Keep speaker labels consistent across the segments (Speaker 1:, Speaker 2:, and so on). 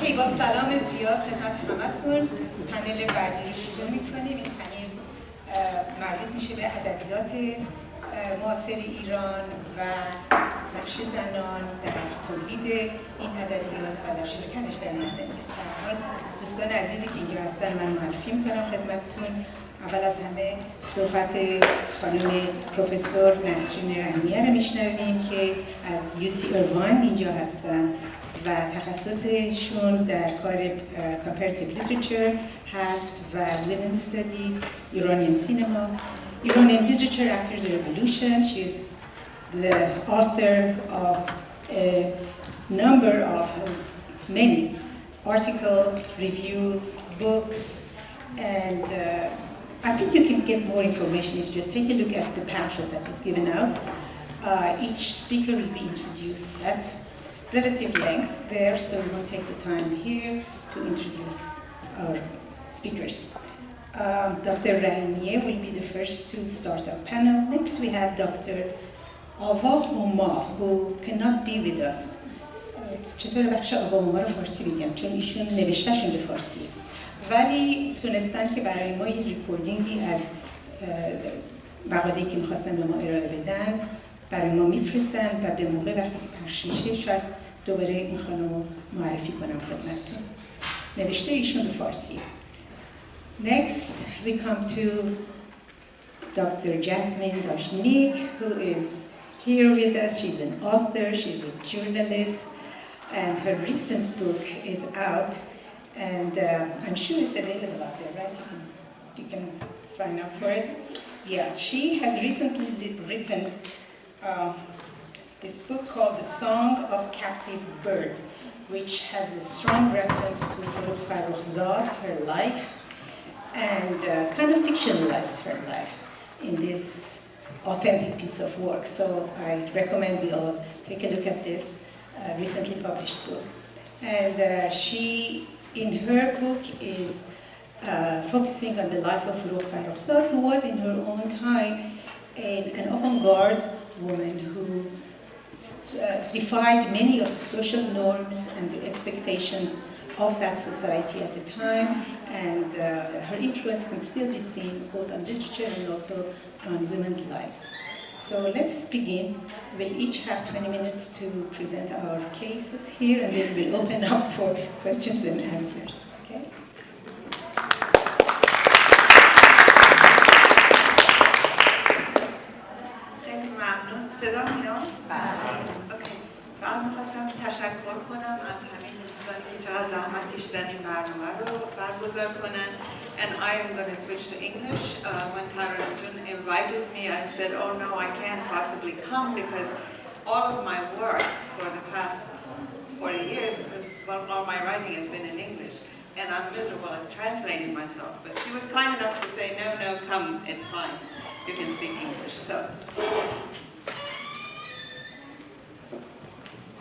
Speaker 1: اوکی، با سلام زیاد خدمت همتون پنل بعدی رو شروع میکنیم. این پنل مربوط میشه به ادبیات معاصر ایران و نقش زنان در تولید این ادبیات و در شرکتش در این ادبیات. در حال دوستان عزیزی که اینجا هستن من معرفی میکنم خدمتتون. اول از همه صحبت خانم پروفسور نسرین رحمیه رو میشنویم که از UC ایروان اینجا هستن و تخصصشون در کار comparative literature هست و women's studies, Iranian cinema, Iranian literature after the revolution. She is the author of a number of many articles, reviews, books, and I think you can get more information if you just take a look at the pamphlet that was given out. Each speaker will be introduced at relative length there, so we won't take the time here to introduce our speakers. Dr. Rahimieh will be the first to start our panel. Next we have Dr. Ava Omar, who cannot be with us. چطور بخش آوا اوما رو فارسی بگم چون ایشون نوشتهشون به فارسیه ولی تونستن که برای ما یه ریکوردینگی از مقاله‌ای که می‌خواستن به ما ارائه بدن برای ما میفرستن و به موقع وقتی که پخش میشه شاید دوباره این خانم رو معرفی کنم خدمتتون. نوشته ایشون به فارسیه. Next we come to Dr. Jasmine Dashnik, who is here with us. She's an author, she's a journalist, and her recent book is out. And I'm sure it's available out there, right? You can sign up for it. Yeah, she has recently written this book called The Song of Captive Bird, which has a strong reference to Farrokhzad, her life, and kind of fictionalized her life in this authentic piece of work. So I recommend we all take a look at this recently published book. And she, in her book, is focusing on the life of Farrokhzad, who was in her own time an avant-garde woman who defied many of the social norms and the expectations of that society at the time, and her influence can still be seen both on literature and also on women's lives. So let's begin. We'll each have 20 minutes to present our cases here, and then we'll open up for questions and answers. Okay?
Speaker 2: خیلی ممنون. صدا میاد؟ اوکی. فقط می‌خواستم تشکر کنم از همه دوستانی که چقدر زحمت کشیدن این برنامه رو برگزار کنن. And I am going to switch to English. When Tarajun invited me, I said, oh no, I can't possibly come because all of my work for the past 40 years, all my writing has been in English. And I'm miserable at translating myself. But she was kind enough to say, no, no, come, it's fine. You can speak English. So,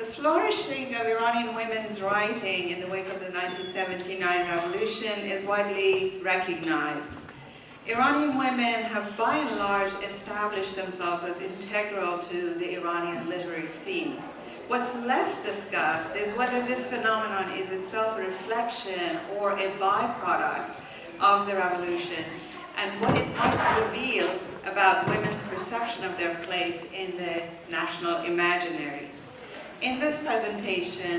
Speaker 2: the flourishing of Iranian women's writing in the wake of the 1979 revolution is widely recognized. Iranian women have by and large established themselves as integral to the Iranian literary scene. What's less discussed is whether this phenomenon is itself a reflection or a byproduct of the revolution and what it might reveal about women's perception of their place in the national imaginary. In this presentation,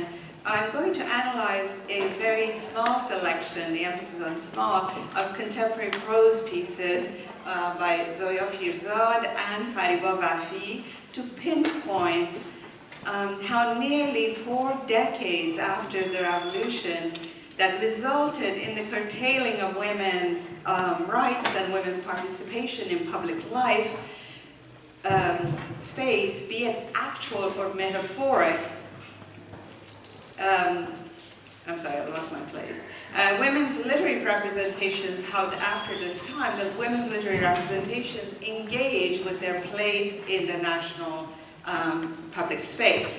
Speaker 2: I'm going to analyze a very small selection, the emphasis on small, of contemporary prose pieces by Zoya Pirzad and Fariba Wafi to pinpoint how nearly 4 decades after the revolution that resulted in the curtailing of women's rights and women's participation in public life, space, be it actual or metaphoric, I'm sorry, I lost my place. Women's literary representations, how after this time that women's literary representations engage with their place in the national public space.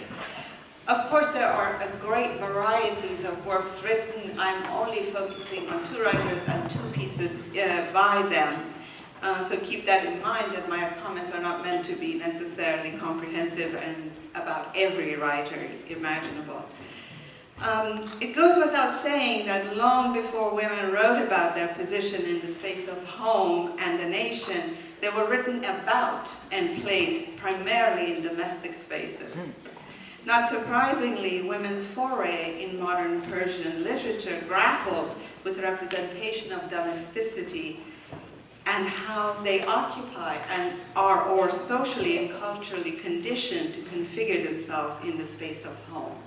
Speaker 2: Of course, there are a great varieties of works written. I'm only focusing on 2 writers and 2 pieces by them. So keep that in mind, that my comments are not meant to be necessarily comprehensive and about every writer imaginable. It goes without saying that long before women wrote about their position in the space of home and the nation, they were written about and placed primarily in domestic spaces. Not surprisingly, women's foray in modern Persian literature grappled with representation of domesticity and how they occupy and are or socially and culturally conditioned to configure themselves in the space of home.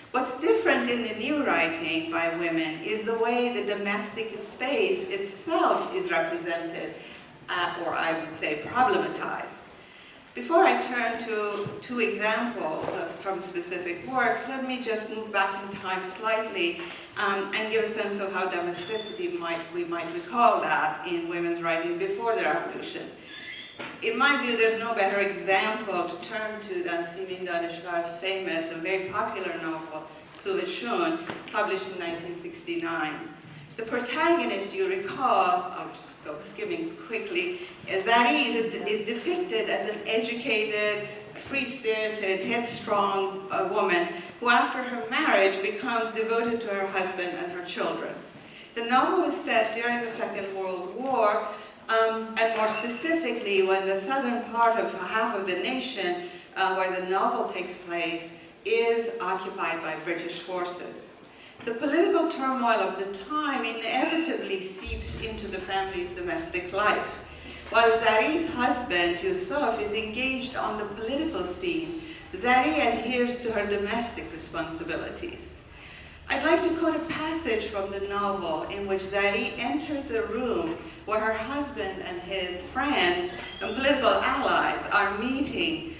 Speaker 2: What's different in the new writing by women is the way the domestic space itself is represented, or I would say problematized. Before I turn to two examples from specific works, let me just move back in time slightly and give a sense of how domesticity we might recall that in women's writing before the revolution. In my view, there's no better example to turn to than Simin Daneshvar's famous and very popular novel, Suveshun, published in 1969. The protagonist, you recall, I'll just go skimming quickly, Azadeh is depicted as an educated, free-spirited, headstrong woman who after her marriage becomes devoted to her husband and her children. The novel is set during the Second World War, and more specifically when the southern part of half of the nation where the novel takes place is occupied by British forces. The political turmoil of the time inevitably seeps into the family's domestic life. While Zarih's husband, Yusuf, is engaged on the political scene, Zarih adheres to her domestic responsibilities. I'd like to quote a passage from the novel in which Zarih enters a room where her husband and his friends and political allies are meeting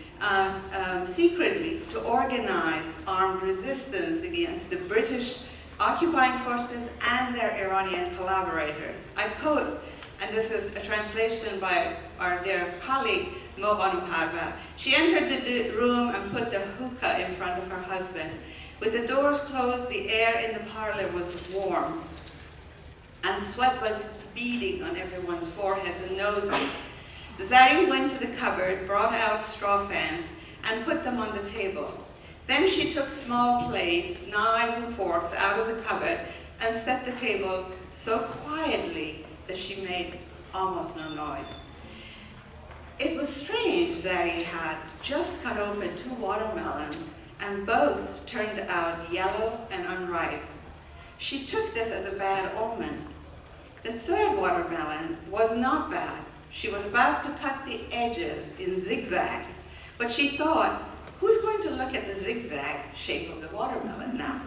Speaker 2: secretly to organize armed resistance against the British occupying forces and their Iranian collaborators. I quote, and this is a translation by our dear colleague, Moghanu Parva. She entered the room and put the hookah in front of her husband. With the doors closed, the air in the parlor was warm, and sweat was beading on everyone's foreheads and noses. Zarih went to the cupboard, brought out straw fans, and put them on the table. Then she took small plates, knives, and forks out of the cupboard and set the table so quietly that she made almost no noise. It was strange. Zarih had just cut open 2 watermelons, and both turned out yellow and unripe. She took this as a bad omen. The 3rd watermelon was not bad. She was about to cut the edges in zigzags, but she thought, who's going to look at the zigzag shape of the watermelon now?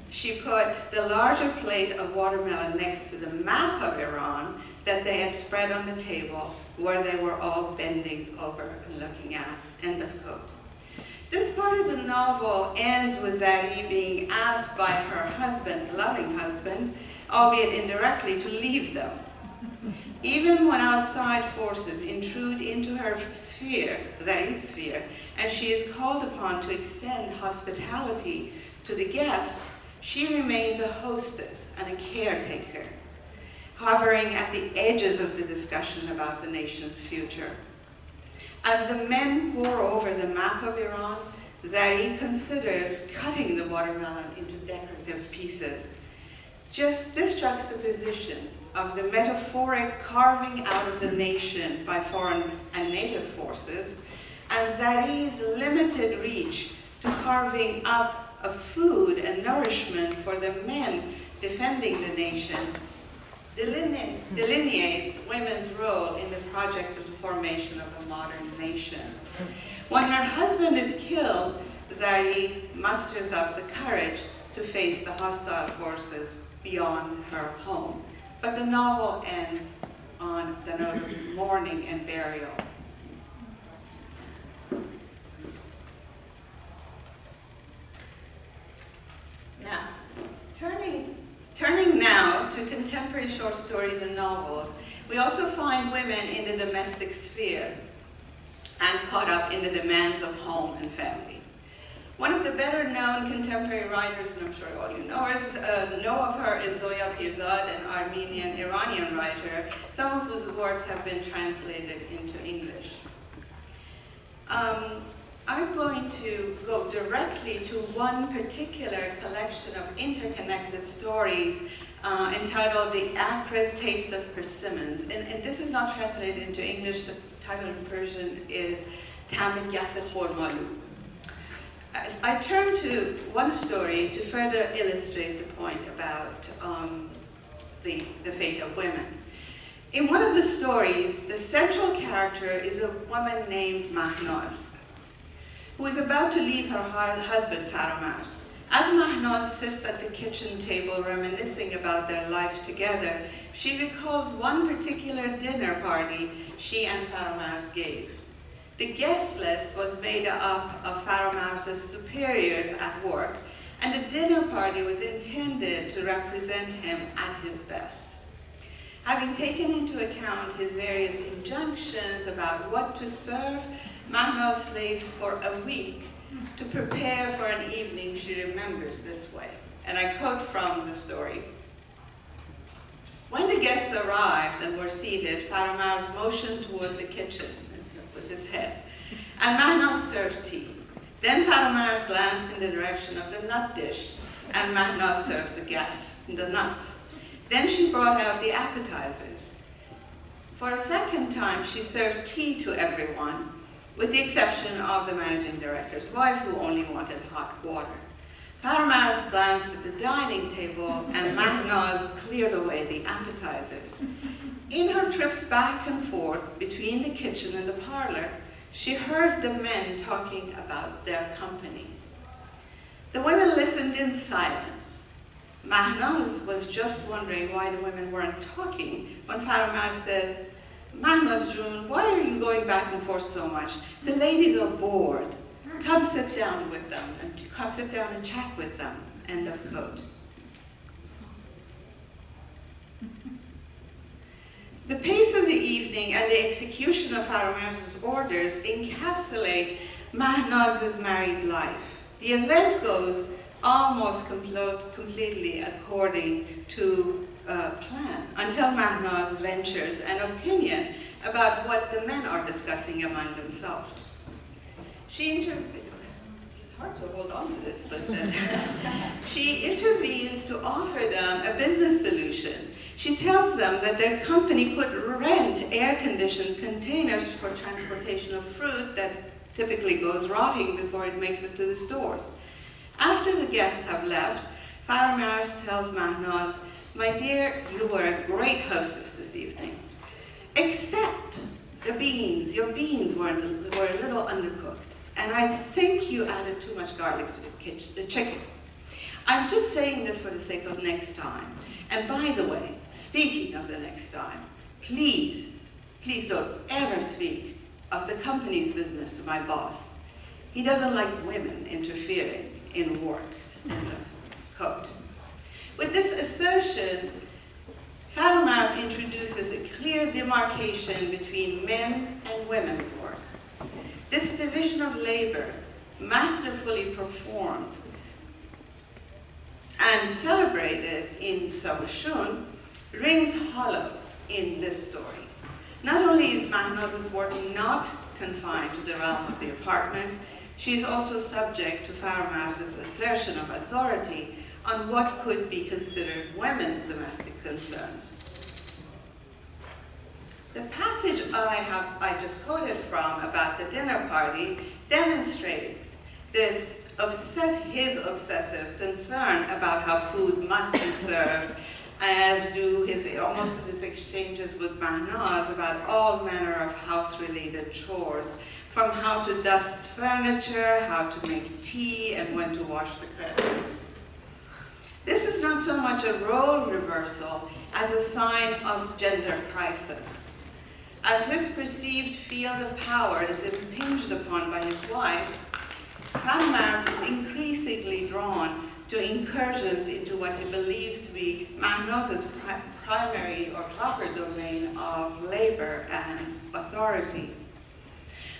Speaker 2: She put the larger plate of watermelon next to the map of Iran that they had spread on the table, where they were all bending over and looking at. End of quote. This part of the novel ends with Zarih being asked by her husband, loving husband, albeit indirectly, to leave them. Even when outside forces intrude into her sphere, Zarih's sphere, and she is called upon to extend hospitality to the guests, she remains a hostess and a caretaker, hovering at the edges of the discussion about the nation's future. As the men pore over the map of Iran, Zarih considers cutting the watermelon into decorative pieces. Just this juxtaposition of the metaphoric carving out of the nation by foreign and native forces, and Zarih's limited reach to carving up of food and nourishment for the men defending the nation, delineates women's role in the project of the formation of a modern nation. When her husband is killed, Zarih musters up the courage to face the hostile forces beyond her home. But the novel ends on the note of mourning and burial. Now, turning now to contemporary short stories and novels, we also find women in the domestic sphere and caught up in the demands of home and family. One of the better known contemporary writers, and I'm sure all you know of her, is Zoya Pirzad, an Armenian-Iranian writer, some of whose works have been translated into English. I'm going to go directly to one particular collection of interconnected stories entitled The Acrid Taste of Persimmons. And this is not translated into English. The title in Persian is Tam Yas Khormalu. I turn to one story to further illustrate the point about the fate of women. In one of the stories, the central character is a woman named Mahnaz, who is about to leave her husband, Faramaz. As Mahnaz sits at the kitchen table reminiscing about their life together, she recalls one particular dinner party she and Faramaz gave. The guest list was made up of Faramaz's superiors at work, and the dinner party was intended to represent him at his best. Having taken into account his various injunctions about what to serve, Mahnaz slaves for a week to prepare for an evening she remembers this way. And I quote from the story. When the guests arrived and were seated, Faramaz motioned toward the kitchen with his head, and Mahnaz served tea. Then Faramaz glanced in the direction of the nut dish, and Mahnaz served the guests the nuts. Then she brought out the appetizers. For a second time, she served tea to everyone, with the exception of the managing director's wife, who only wanted hot water. Faramaz glanced at the dining table, and Mahnaz cleared away the appetizers. In her trips back and forth between the kitchen and the parlor, she heard the men talking about their company. The women listened in silence. Mahnaz was just wondering why the women weren't talking when Faramaz said, "Mahnaz June, why are you going back and forth so much? The ladies are bored. Come sit down with them, and come sit down and chat with them." End of quote. The pace of the evening and the execution of Faramaz's orders encapsulate Mahnaz's married life. The event goes almost completely according to plan, until Mahnaz ventures an opinion about what the men are discussing among themselves. It's hard to hold on to this, but she intervenes to offer them a business solution. She tells them that their company could rent air-conditioned containers for transportation of fruit that typically goes rotting before it makes it to the stores. After the guests have left, Faramaz tells Mahnaz, "My dear, you were a great hostess this evening, except the beans. Your beans were a little undercooked, and I think you added too much garlic to the chicken. I'm just saying this for the sake of next time. And by the way, speaking of the next time, please don't ever speak of the company's business to my boss. He doesn't like women interfering in work." End of quote. With this assertion, Faramaz introduces a clear demarcation between men and women's work. This division of labor, masterfully performed and celebrated in Sabashun, rings hollow in this story. Not only is Mahnaz's work not confined to the realm of the apartment, she is also subject to Faramaz's assertion of authority on what could be considered women's domestic concerns. The passage I just quoted from about the dinner party demonstrates his obsessive concern about how food must be served, as do most of his exchanges with Mahnaz about all manner of house-related chores, from how to dust furniture, how to make tea, and when to wash the curtains. This is not so much a role reversal as a sign of gender crisis. As his perceived field of power is impinged upon by his wife, Faramaz is increasingly drawn to incursions into what he believes to be Mahnaz's primary or proper domain of labor and authority.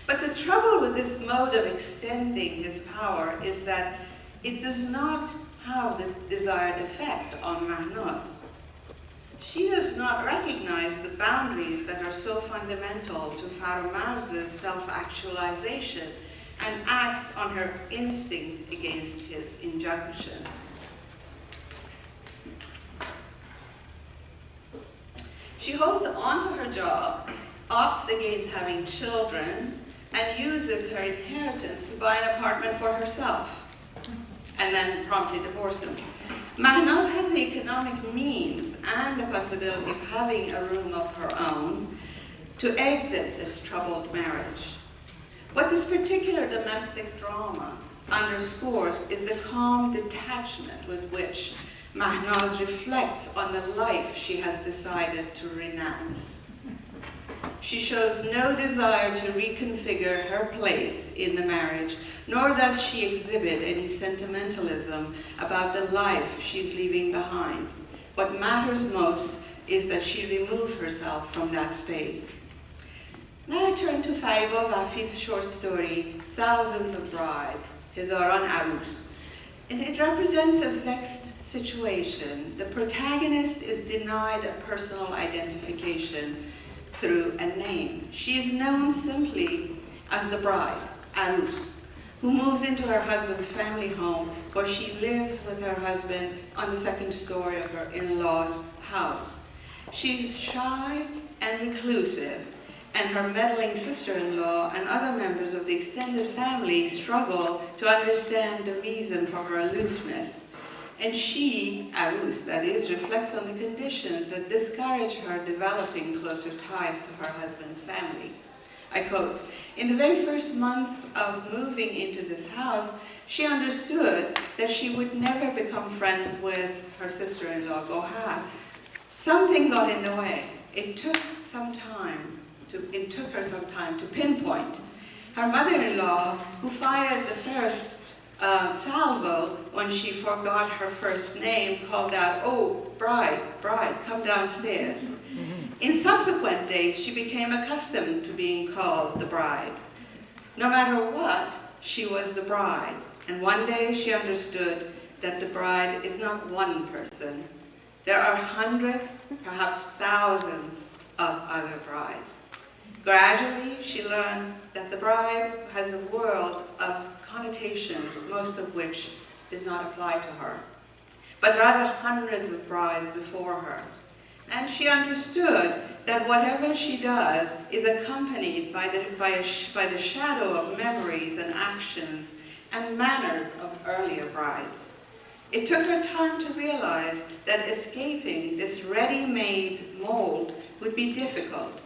Speaker 2: But the trouble with this mode of extending his power is that it does not have the desired effect on Mahnaz. She does not recognize the boundaries that are so fundamental to Faramaz's self-actualization and acts on her instinct against his injunction. She holds on to her job, opts against having children, and uses her inheritance to buy an apartment for herself, and then promptly divorce him. Mahnaz has the economic means and the possibility of having a room of her own to exit this troubled marriage. What this particular domestic drama underscores is the calm detachment with which Mahnaz reflects on the life she has decided to renounce. She shows no desire to reconfigure her place in the marriage, nor does she exhibit any sentimentalism about the life she's leaving behind. What matters most is that she remove herself from that space. Now I turn to Fariba Wafi's short story, Thousands of Brides, Hezaran Arus. And it represents a vexed situation. The protagonist is denied a personal identification through a name. She is known simply as the bride, Arus, who moves into her husband's family home where she lives with her husband on the second story of her in-laws' house. She's shy and reclusive, and her meddling sister-in-law and other members of the extended family struggle to understand the reason for her aloofness. And she, Arus that is, reflects on the conditions that discourage her developing closer ties to her husband's family. I quote, "In the very first months of moving into this house, she understood that she would never become friends with her sister-in-law, Gohar. Something got in the way. It took her some time to pinpoint. Her mother-in-law, who fired the first salvo when she forgot her first name, called out, 'Oh, bride, come downstairs.' In subsequent days, she became accustomed to being called the bride. No matter what, she was the bride. And one day she understood that the bride is not one person. There are hundreds, perhaps thousands of other brides. Gradually, she learned that the bride has a world of connotations, most of which did not apply to her, but rather hundreds of brides before her. And she understood that whatever she does is accompanied by the shadow of memories and actions and manners of earlier brides. It took her time to realize that escaping this ready-made mold would be difficult,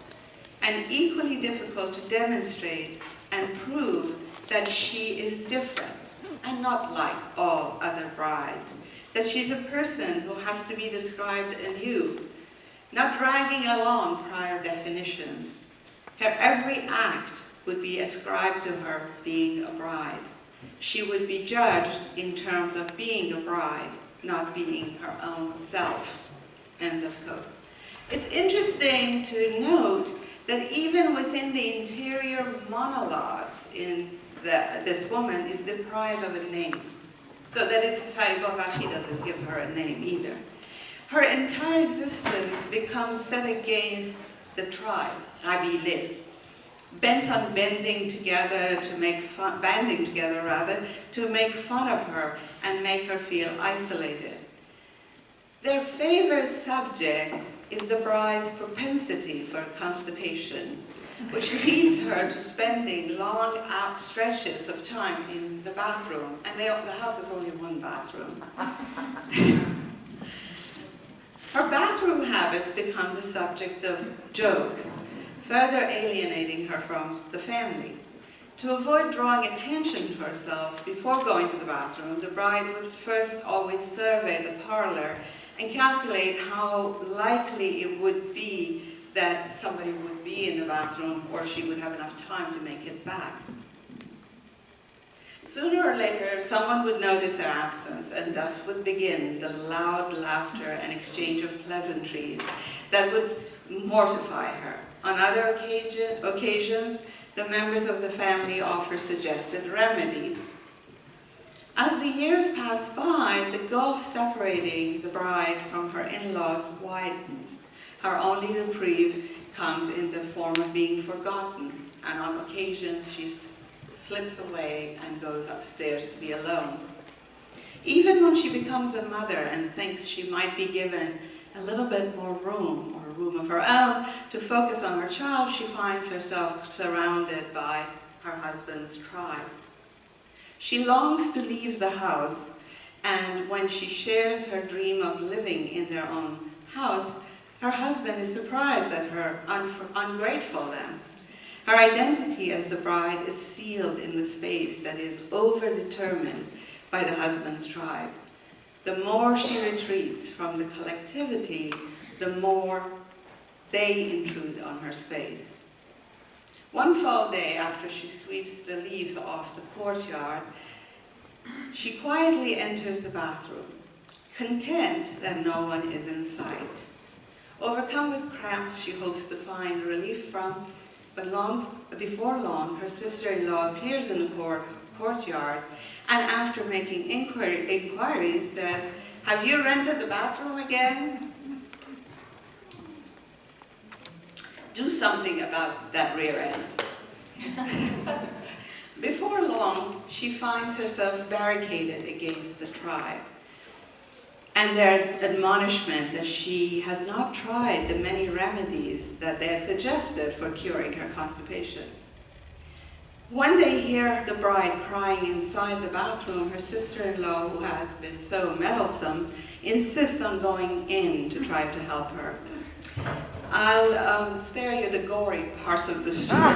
Speaker 2: and equally difficult to demonstrate and prove that she is different and not like all other brides, that she's a person who has to be described anew, not dragging along prior definitions. Her every act would be ascribed to her being a bride. She would be judged in terms of being a bride, not being her own self." End of quote. It's interesting to note that even within the interior monologues in this woman is deprived of a name. So that is, Fariba Wafi doesn't give her a name either. Her entire existence becomes set against the tribe, Qabile, bent on banding together to make fun of her and make her feel isolated. Their favorite subject is the bride's propensity for constipation, which leads her to spending long stretches of time in the bathroom, and the house has only one bathroom. Her bathroom habits become the subject of jokes, further alienating her from the family. To avoid drawing attention to herself before going to the bathroom, the bride would first always survey the parlor and calculate how likely it would be that somebody would be in the bathroom, or she would have enough time to make it back. Sooner or later, someone would notice her absence, and thus would begin the loud laughter and exchange of pleasantries that would mortify her. On other occasions, the members of the family offer suggested remedies. As the years pass by, the gulf separating the bride from her in-laws widens. Her only reprieve comes in the form of being forgotten, and on occasions she's slips away and goes upstairs to be alone. Even when she becomes a mother and thinks she might be given a little bit more room, or a room of her own, to focus on her child, she finds herself surrounded by her husband's tribe. She longs to leave the house, and when she shares her dream of living in their own house, her husband is surprised at her ungratefulness. Her identity as the bride is sealed in the space that is overdetermined by the husband's tribe. The more she retreats from the collectivity, the more they intrude on her space. One fall day, after she sweeps the leaves off the courtyard, she quietly enters the bathroom, content that no one is in sight. Overcome with cramps she hopes to find relief from, but before long, her sister-in-law appears in the courtyard, and after making inquiries says, "Have you rented the bathroom again? Do something about that rear end." Before long, she finds herself barricaded against the tribe and their admonishment that she has not tried the many remedies that they had suggested for curing her constipation. When they hear the bride crying inside the bathroom, her sister-in-law, who has been so meddlesome, insists on going in to try to help her. I'll spare you the gory parts of the story.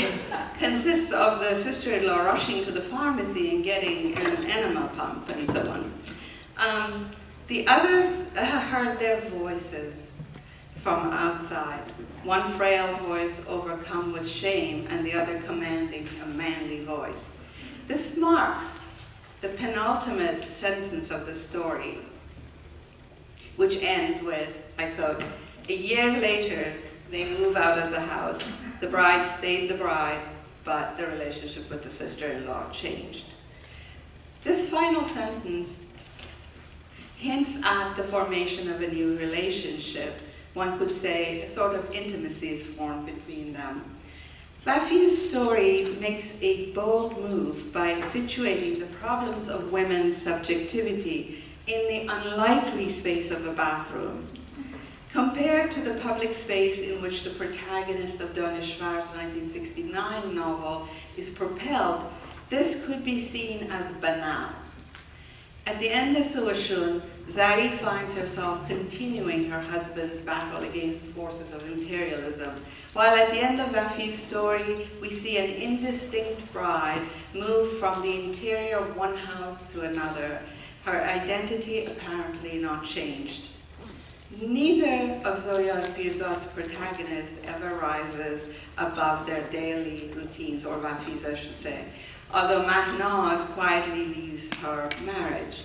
Speaker 2: It consists of the sister-in-law rushing to the pharmacy and getting an enema pump and so on. The others heard their voices from outside. One frail voice overcome with shame, and the other commanding a manly voice. This marks the penultimate sentence of the story, which ends with, I quote, "A year later, they move out of the house. The bride stayed the bride, but the relationship with the sister-in-law changed." This final sentence hints at the formation of a new relationship. One could say a sort of intimacy is formed between them. Bafi's story makes a bold move by situating the problems of women's subjectivity in the unlikely space of a bathroom. Compared to the public space in which the protagonist of Donna Schwartz's 1969 novel is propelled, this could be seen as banal. At the end of Suashun, Zari finds herself continuing her husband's battle against the forces of imperialism, while at the end of Bafi's story, we see an indistinct bride move from the interior of one house to another, her identity apparently not changed. Neither of Zoya and Pirzad's protagonists ever rises above their daily routines, or Bafi's I should say, although Mahnaz quietly leaves her marriage.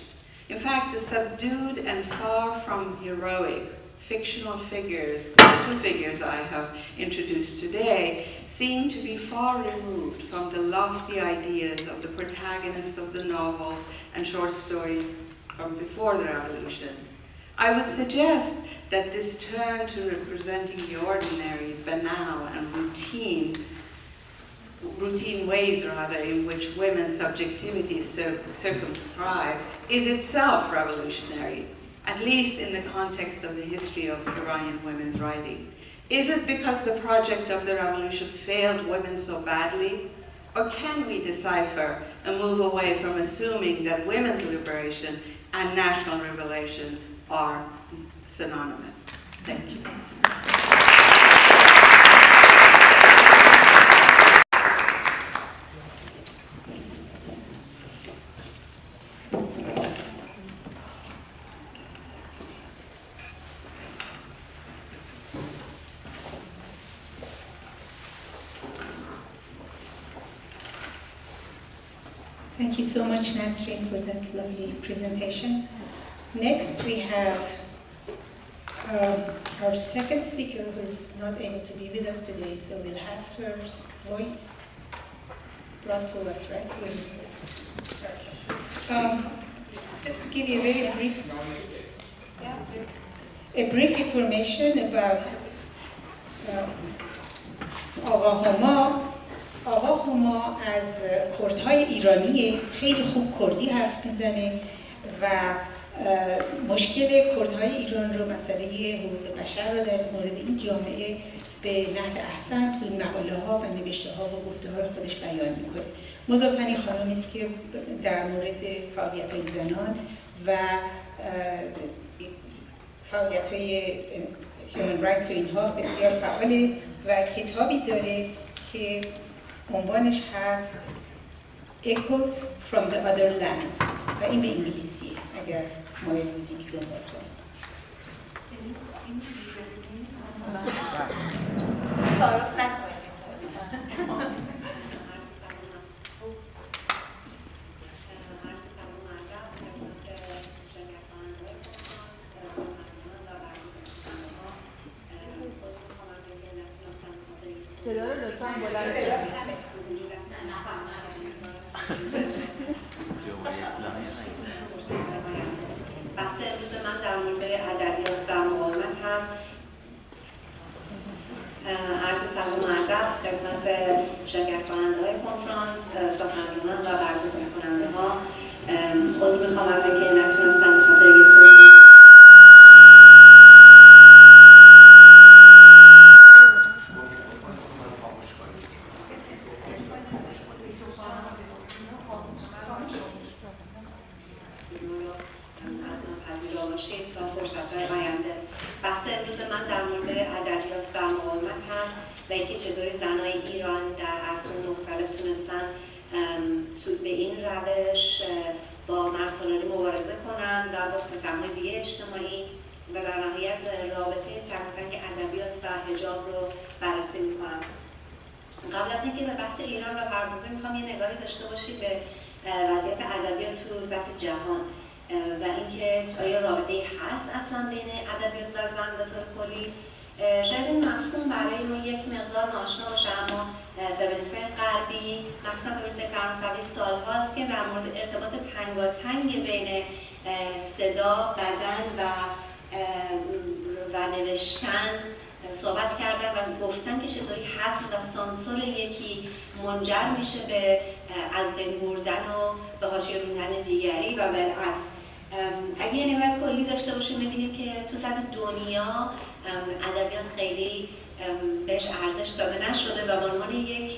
Speaker 2: In fact, the subdued and far from heroic fictional figures, the two figures I have introduced today, seem to be far removed from the lofty ideas of the protagonists of the novels and short stories from before the revolution. I would suggest that this turn to representing the ordinary, banal, and routine ways rather in which women's subjectivity is circumscribed is itself revolutionary, at least in the context of the history of Iranian women's writing. Is it because the project of the revolution failed women so badly? Or can we decipher and move away from assuming that women's liberation and national revelation are synonymous? Thank you.
Speaker 1: Thank you so much, Nasreen, for that lovely presentation. Next, we have our second speaker who is not able to be with us today, so we'll have her voice brought to us, right? Okay. Just to give you a very brief information about Agha Homa. آقا هما از کردهای ایرانی خیلی خوب کردی حرف میزنه و مشکل کردهای ایران رو، مسئله حقوق بشر رو در مورد این جامعه به نحو احسن تو این مقاله ها و نوشته ها و گفته های خودش بیان میکنه. مضافنی خانمی است که در مورد فعالیت های زنان و فعالیت های human rights و اینها بسیار فعاله و کتابی داره که عنوانش هست Echoes from the Other Land و این به انگلیسیه اگر مایل بودی که دنبال کنید.
Speaker 3: تعارف نکنید.
Speaker 4: صدا رو لطفاً بلند کنید.
Speaker 5: بحث امروز من در مورد ادبیات و مقاومت هست. عرض سلام و ادب خدمت شرکت کننده های کنفرانس، سخنرانان و برگزار کننده ها. عذر میخوام از اینکه نتونستم به خاطر یه سری تا فرصت‌های آینده. بحث امروز من در مورد ادبیات و مقاومت هست و اینکه چطوری زنای ایران در عصر مختلف تونستن به این روش با مرد مبارزه کنن و با ستم‌های دیگه اجتماعی و در نهایت رابطه تنگ ادبیات و حجاب رو بررسی می‌کنم. قبل از اینکه به بحث ایران بپردازیم می‌خوام یه نگاهی داشته باشید به وضعیت ادبیات تو سطح جهان و اینکه آیا رابطه‌ای هست اصلا بین ادبیات و زن به طور کلی. شاید این مفهوم برای ما یک مقدار ناآشنا باشه، اما فمینیست‌های غربی مخصوصا فمینیست‌های فرانسوی سال‌هاست که در مورد ارتباط تنگاتنگ بین صدا، بدن و نوشتن صحبت کردن و گفتن که چطوری حذف و سانسور یکی منجر میشه به از بین بردن و به حاشیه روندن دیگری و بالعکس. اگه یه نگاه کلی داشته باشیم می‌بینیم که تو سطح دنیا ادبیات خیلی بهش ارزش داده نشده و به عنوان یک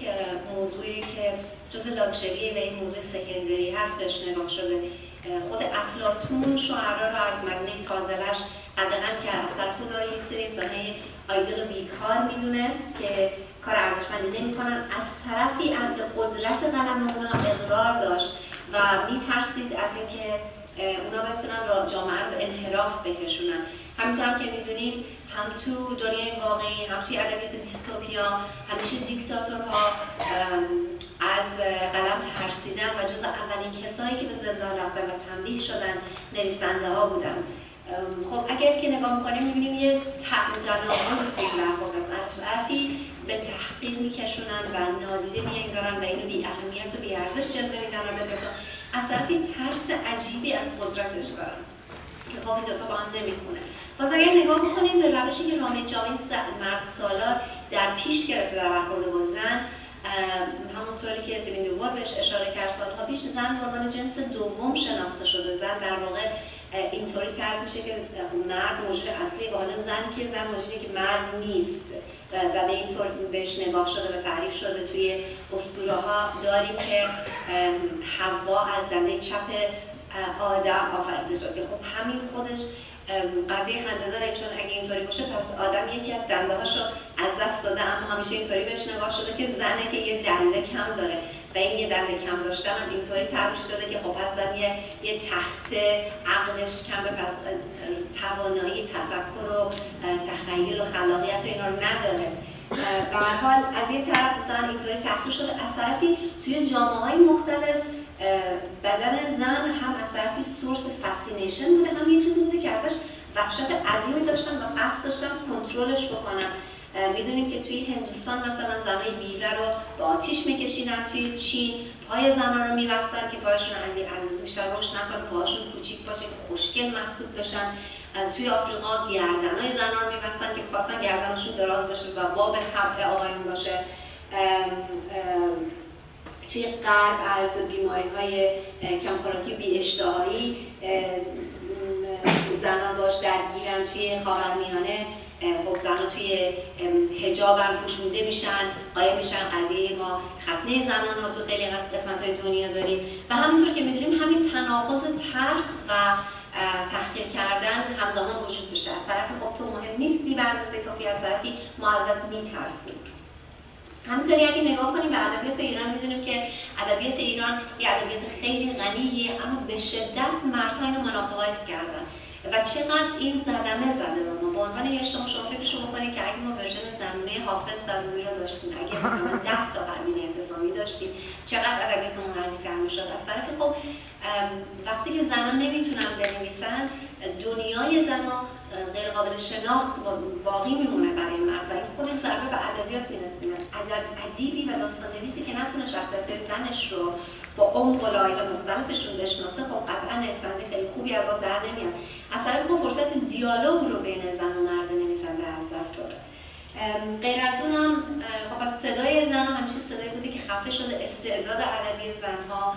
Speaker 5: موضوعی که جز لاکچریه و این موضوع سکندری هست بهش نگاه شده. خود افلاطون شعرا رو از مدینه فاضلش قدغن کرد، از طرف اونها یک سری انسان‌های آیدل و بیکار میدونست که کار ارزشمندی نمی‌کنن، از طرفی به قدرت قلم اونها اقرار داشت و می‌ترسید از اینکه اونا بتونن جامعه رو به انحراف بکشونن. همینطور هم که میدونیم هم تو دنیای واقعی هم توی ادبیات دیستوپیا همیشه دیکتاتورها از قلم ترسیدن و جز اولین کسایی که به زندان رفتن و تنبیه شدن نویسنده ها بودن. خب اگر که نگاه میکنیم میبینیم یه تناقض توی این برخورد است. از طرفی به تحقیر میکشونن و نادیده میانگارن و اینو بی اهمیت و بی ارزش جلوه میدن از طرفی ترس عجیبی از قدرتش دارن که خب این دوتا با هم نمیخونه. باز اگر نگاه بکنیم به روشی که رامین جامعه مرد سالار در پیش گرفته در برخورد با زن، همونطوری که سیمین دوبار بهش اشاره کرد سالها پیش، زن به عنوان جنس دوم شناخته شده. زن در واقع اینطوری تعریف میشه که مرد موجود اصلی و حالا زن که زن موجودی که مرد نیست و به این طور بهش نگاه شده و تعریف شده. توی اسطوره ها داریم که حوا از دنده چپ آدم آفریده شد که خب همین خودش قضیه خنده داره، چون اگه اینطوری باشه پس آدم یکی از دنده هاشو از دست داده، اما همیشه اینطوری بهش نگاه شده که زنه که یه دنده کم داره و این یه دنده کم داشتن هم اینطوری تعریف شده که خب پس زن یه تخت عقلش کمه، پس توانایی تفکر و تخیل و خلاقیت و اینا رو نداره. به هر حال از یه طرف زن اینطوری تحقیر شده، از طرفی توی جامعه‌های مختلف بدن زن هم از طرفی سورس فاسینیشن بوده، هم یه چیزی بوده که ازش وحشت عظیمی داشتن و قصد داشتن کنترلش بکنن. میدونیم که توی هندوستان مثلا زنای بیوه رو به آتیش میکشیدن، توی چین پای زنها رو میبستن که پایشون اندازه بیشتر رشد نکنه، پاهاشون کوچیک باشه که خوشگل محسوب بشن. توی آفریقا گردنهای زنها رو میبستن که خواستن گردنشون دراز بشه و باب طبع آقایون باشه. توی غرب از بیماری‌های کم‌خوراکی و بی‌اشتهایی زنان باش درگیرن. توی خاورمیانه خب زنان توی حجاب هم پوشونده میشن، قایم میشن. قضیه ما ختنه زنان ها تو خیلی قسمت‌های دنیا داریم و همونطور که میدونیم همین تناقض ترس و تحقیر کردن همزمان وجود داشته. از طرفی خب تو مهم نیستی به اندازه کافی، از طرفی ما ازت میترسیم. همینطوری اگه نگاه کنیم به ادبیات ایران می‌دونیم که ادبیات ایران یه ادبیات خیلی غنیه، اما به شدت مردها اینو مونوپولایز کردن و چقدر این صدمه زده به ما. به عنوان یه شما فکرشو بکنید که اگه ما ورژن زنونه حافظ و رومی رو داشتیم، اگه مثلا 10 تا قرمین اعتصامی داشتیم، چقدر ادبیاتمون غنی‌تر می‌شد. از طرفی خب وقتی که زنان نمیتونن بنویسن، دنیای زن‌ها غیر قابل شناخت باقی میمونه برای مرد و این خودش ضربه به ادبیات می‌رسونه. ادیبی و داستان‌نویسی که نتونه شخصیت زنش رو با اون قلایق مختلفشون بشناسه، خب قطعا نویسنده خیلی خوبی از آب در نمیاد. از طرف ما فرصت دیالوگ رو بین زن و مرد نویسنده از دست داره. غیر از اونم خب از صدای زن همیشه صدایی بوده که خفه شده، استعداد ادبی زنها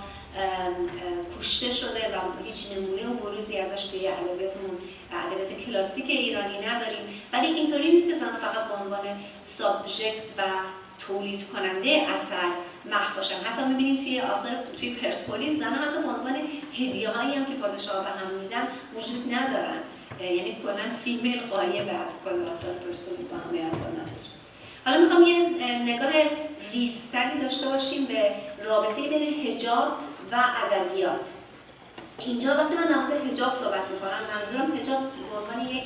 Speaker 5: کشته شده و هیچ نمونه و بروزی ازش توی ادبیاتمون، ادبیات کلاسیک ایرانی نداریم. ولی اینطوری نیست که زن فقط به عنوان سابجکت و تولید کننده اثر محو باشن. حتی می‌بینیم توی آثار توی پرسپولیس زن‌ها حتی به عنوان هدیه‌هایی هم که پادشاه به هم میدن وجود ندارن. یعنی کلاً فیمیل غایبه از کل آثار پرسپولیس با همه اصالتش. حالا میخوام یه نگاه ریزتری داشته باشیم به رابطه بین حجاب و ادبیات. اینجا وقتی من در مورد حجاب صحبت می‌کنم، منظورم حجاب به عنوان یک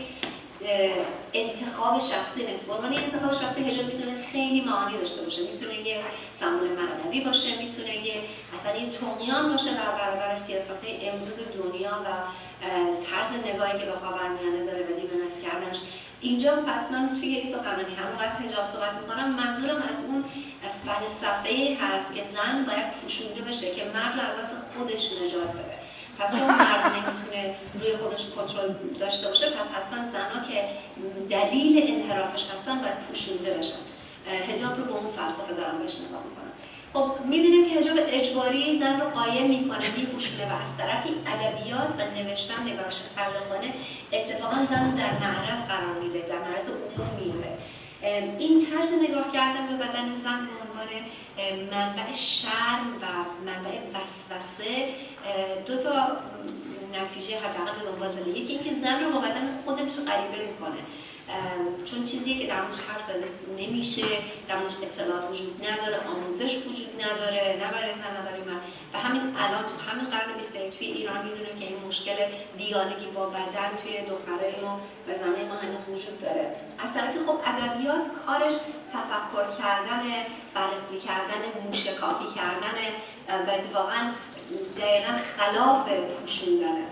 Speaker 5: انتخاب شخصی نیست. به عنوان انتخاب شخصی حجاب میتونه خیلی معانی داشته باشه. میتونه یه سمبل معنوی باشه، میتونه یه اصلا یه طغیان باشه در برابر سیاست‌های امروز دنیا و طرز نگاهی که به خاورمیانه داره و دیونایز کردنش. اینجا پس من توی این سخنرانی هم از حجاب صحبت می‌کنم، منظورم از اون فلسفه هست که زن باید پوشونده بشه که مرد رو از دست خودش نجات بده. پس چون مرد نمیتونه روی خودش کنترل داشته باشه، پس حتما زنها که دلیل انحرافش هستن باید پوشونده بشن. حجاب رو به اون فلسفه دارم بهش نگاه میکنم. خب میدونیم که حجاب اجباری زن رو قایم میکنه، میپوشونه و از طرفی ادبیات و نوشتن نگارش خلاقانه اتفاقا زن رو در معرض قرار میده، در معرض عموم میاره. این طرز نگاه کردن به بدن زن به عنوان منبع شرم و منبع وسوسه دو تا نتیجه حداقل به دنبال داره. یکی اینکه زن رو با بدن خودش غریبه میکنه، چون چیزیه که در موردش حرف زده نمیشه، در موردش اطلاعات وجود نداره، آموزش وجود نداره، نه برای زن نه برای مرد. و همین الان تو همین قرن 21 توی ایران میدونیم که این مشکل بیگانگی با بدن توی دخترای ما و زنای ما هنوز وجود داره. از طرفی خب ادبیات کارش تفکر کردن، بررسی کردن، موشکافی کردن و اتفاقا دقیقاً خلاف پوشوندنه.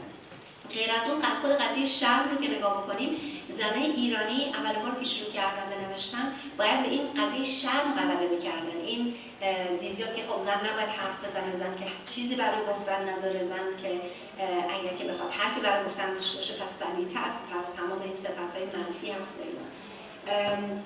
Speaker 5: غیر از اون خود قضیه شرم رو که نگاه بکنیم، زنای ایرانی اول بار که شروع کردن به نوشتن باید به این قضیه شرم غلبه می‌کردن. این دیدگاه که خب زن نباید حرف بزنه، زن که چیزی برای گفتن نداره، زن که اگر که بخواد حرفی برای گفتن داشته باشه پس دلیته است، پس تمام این صفت‌های منفی هست.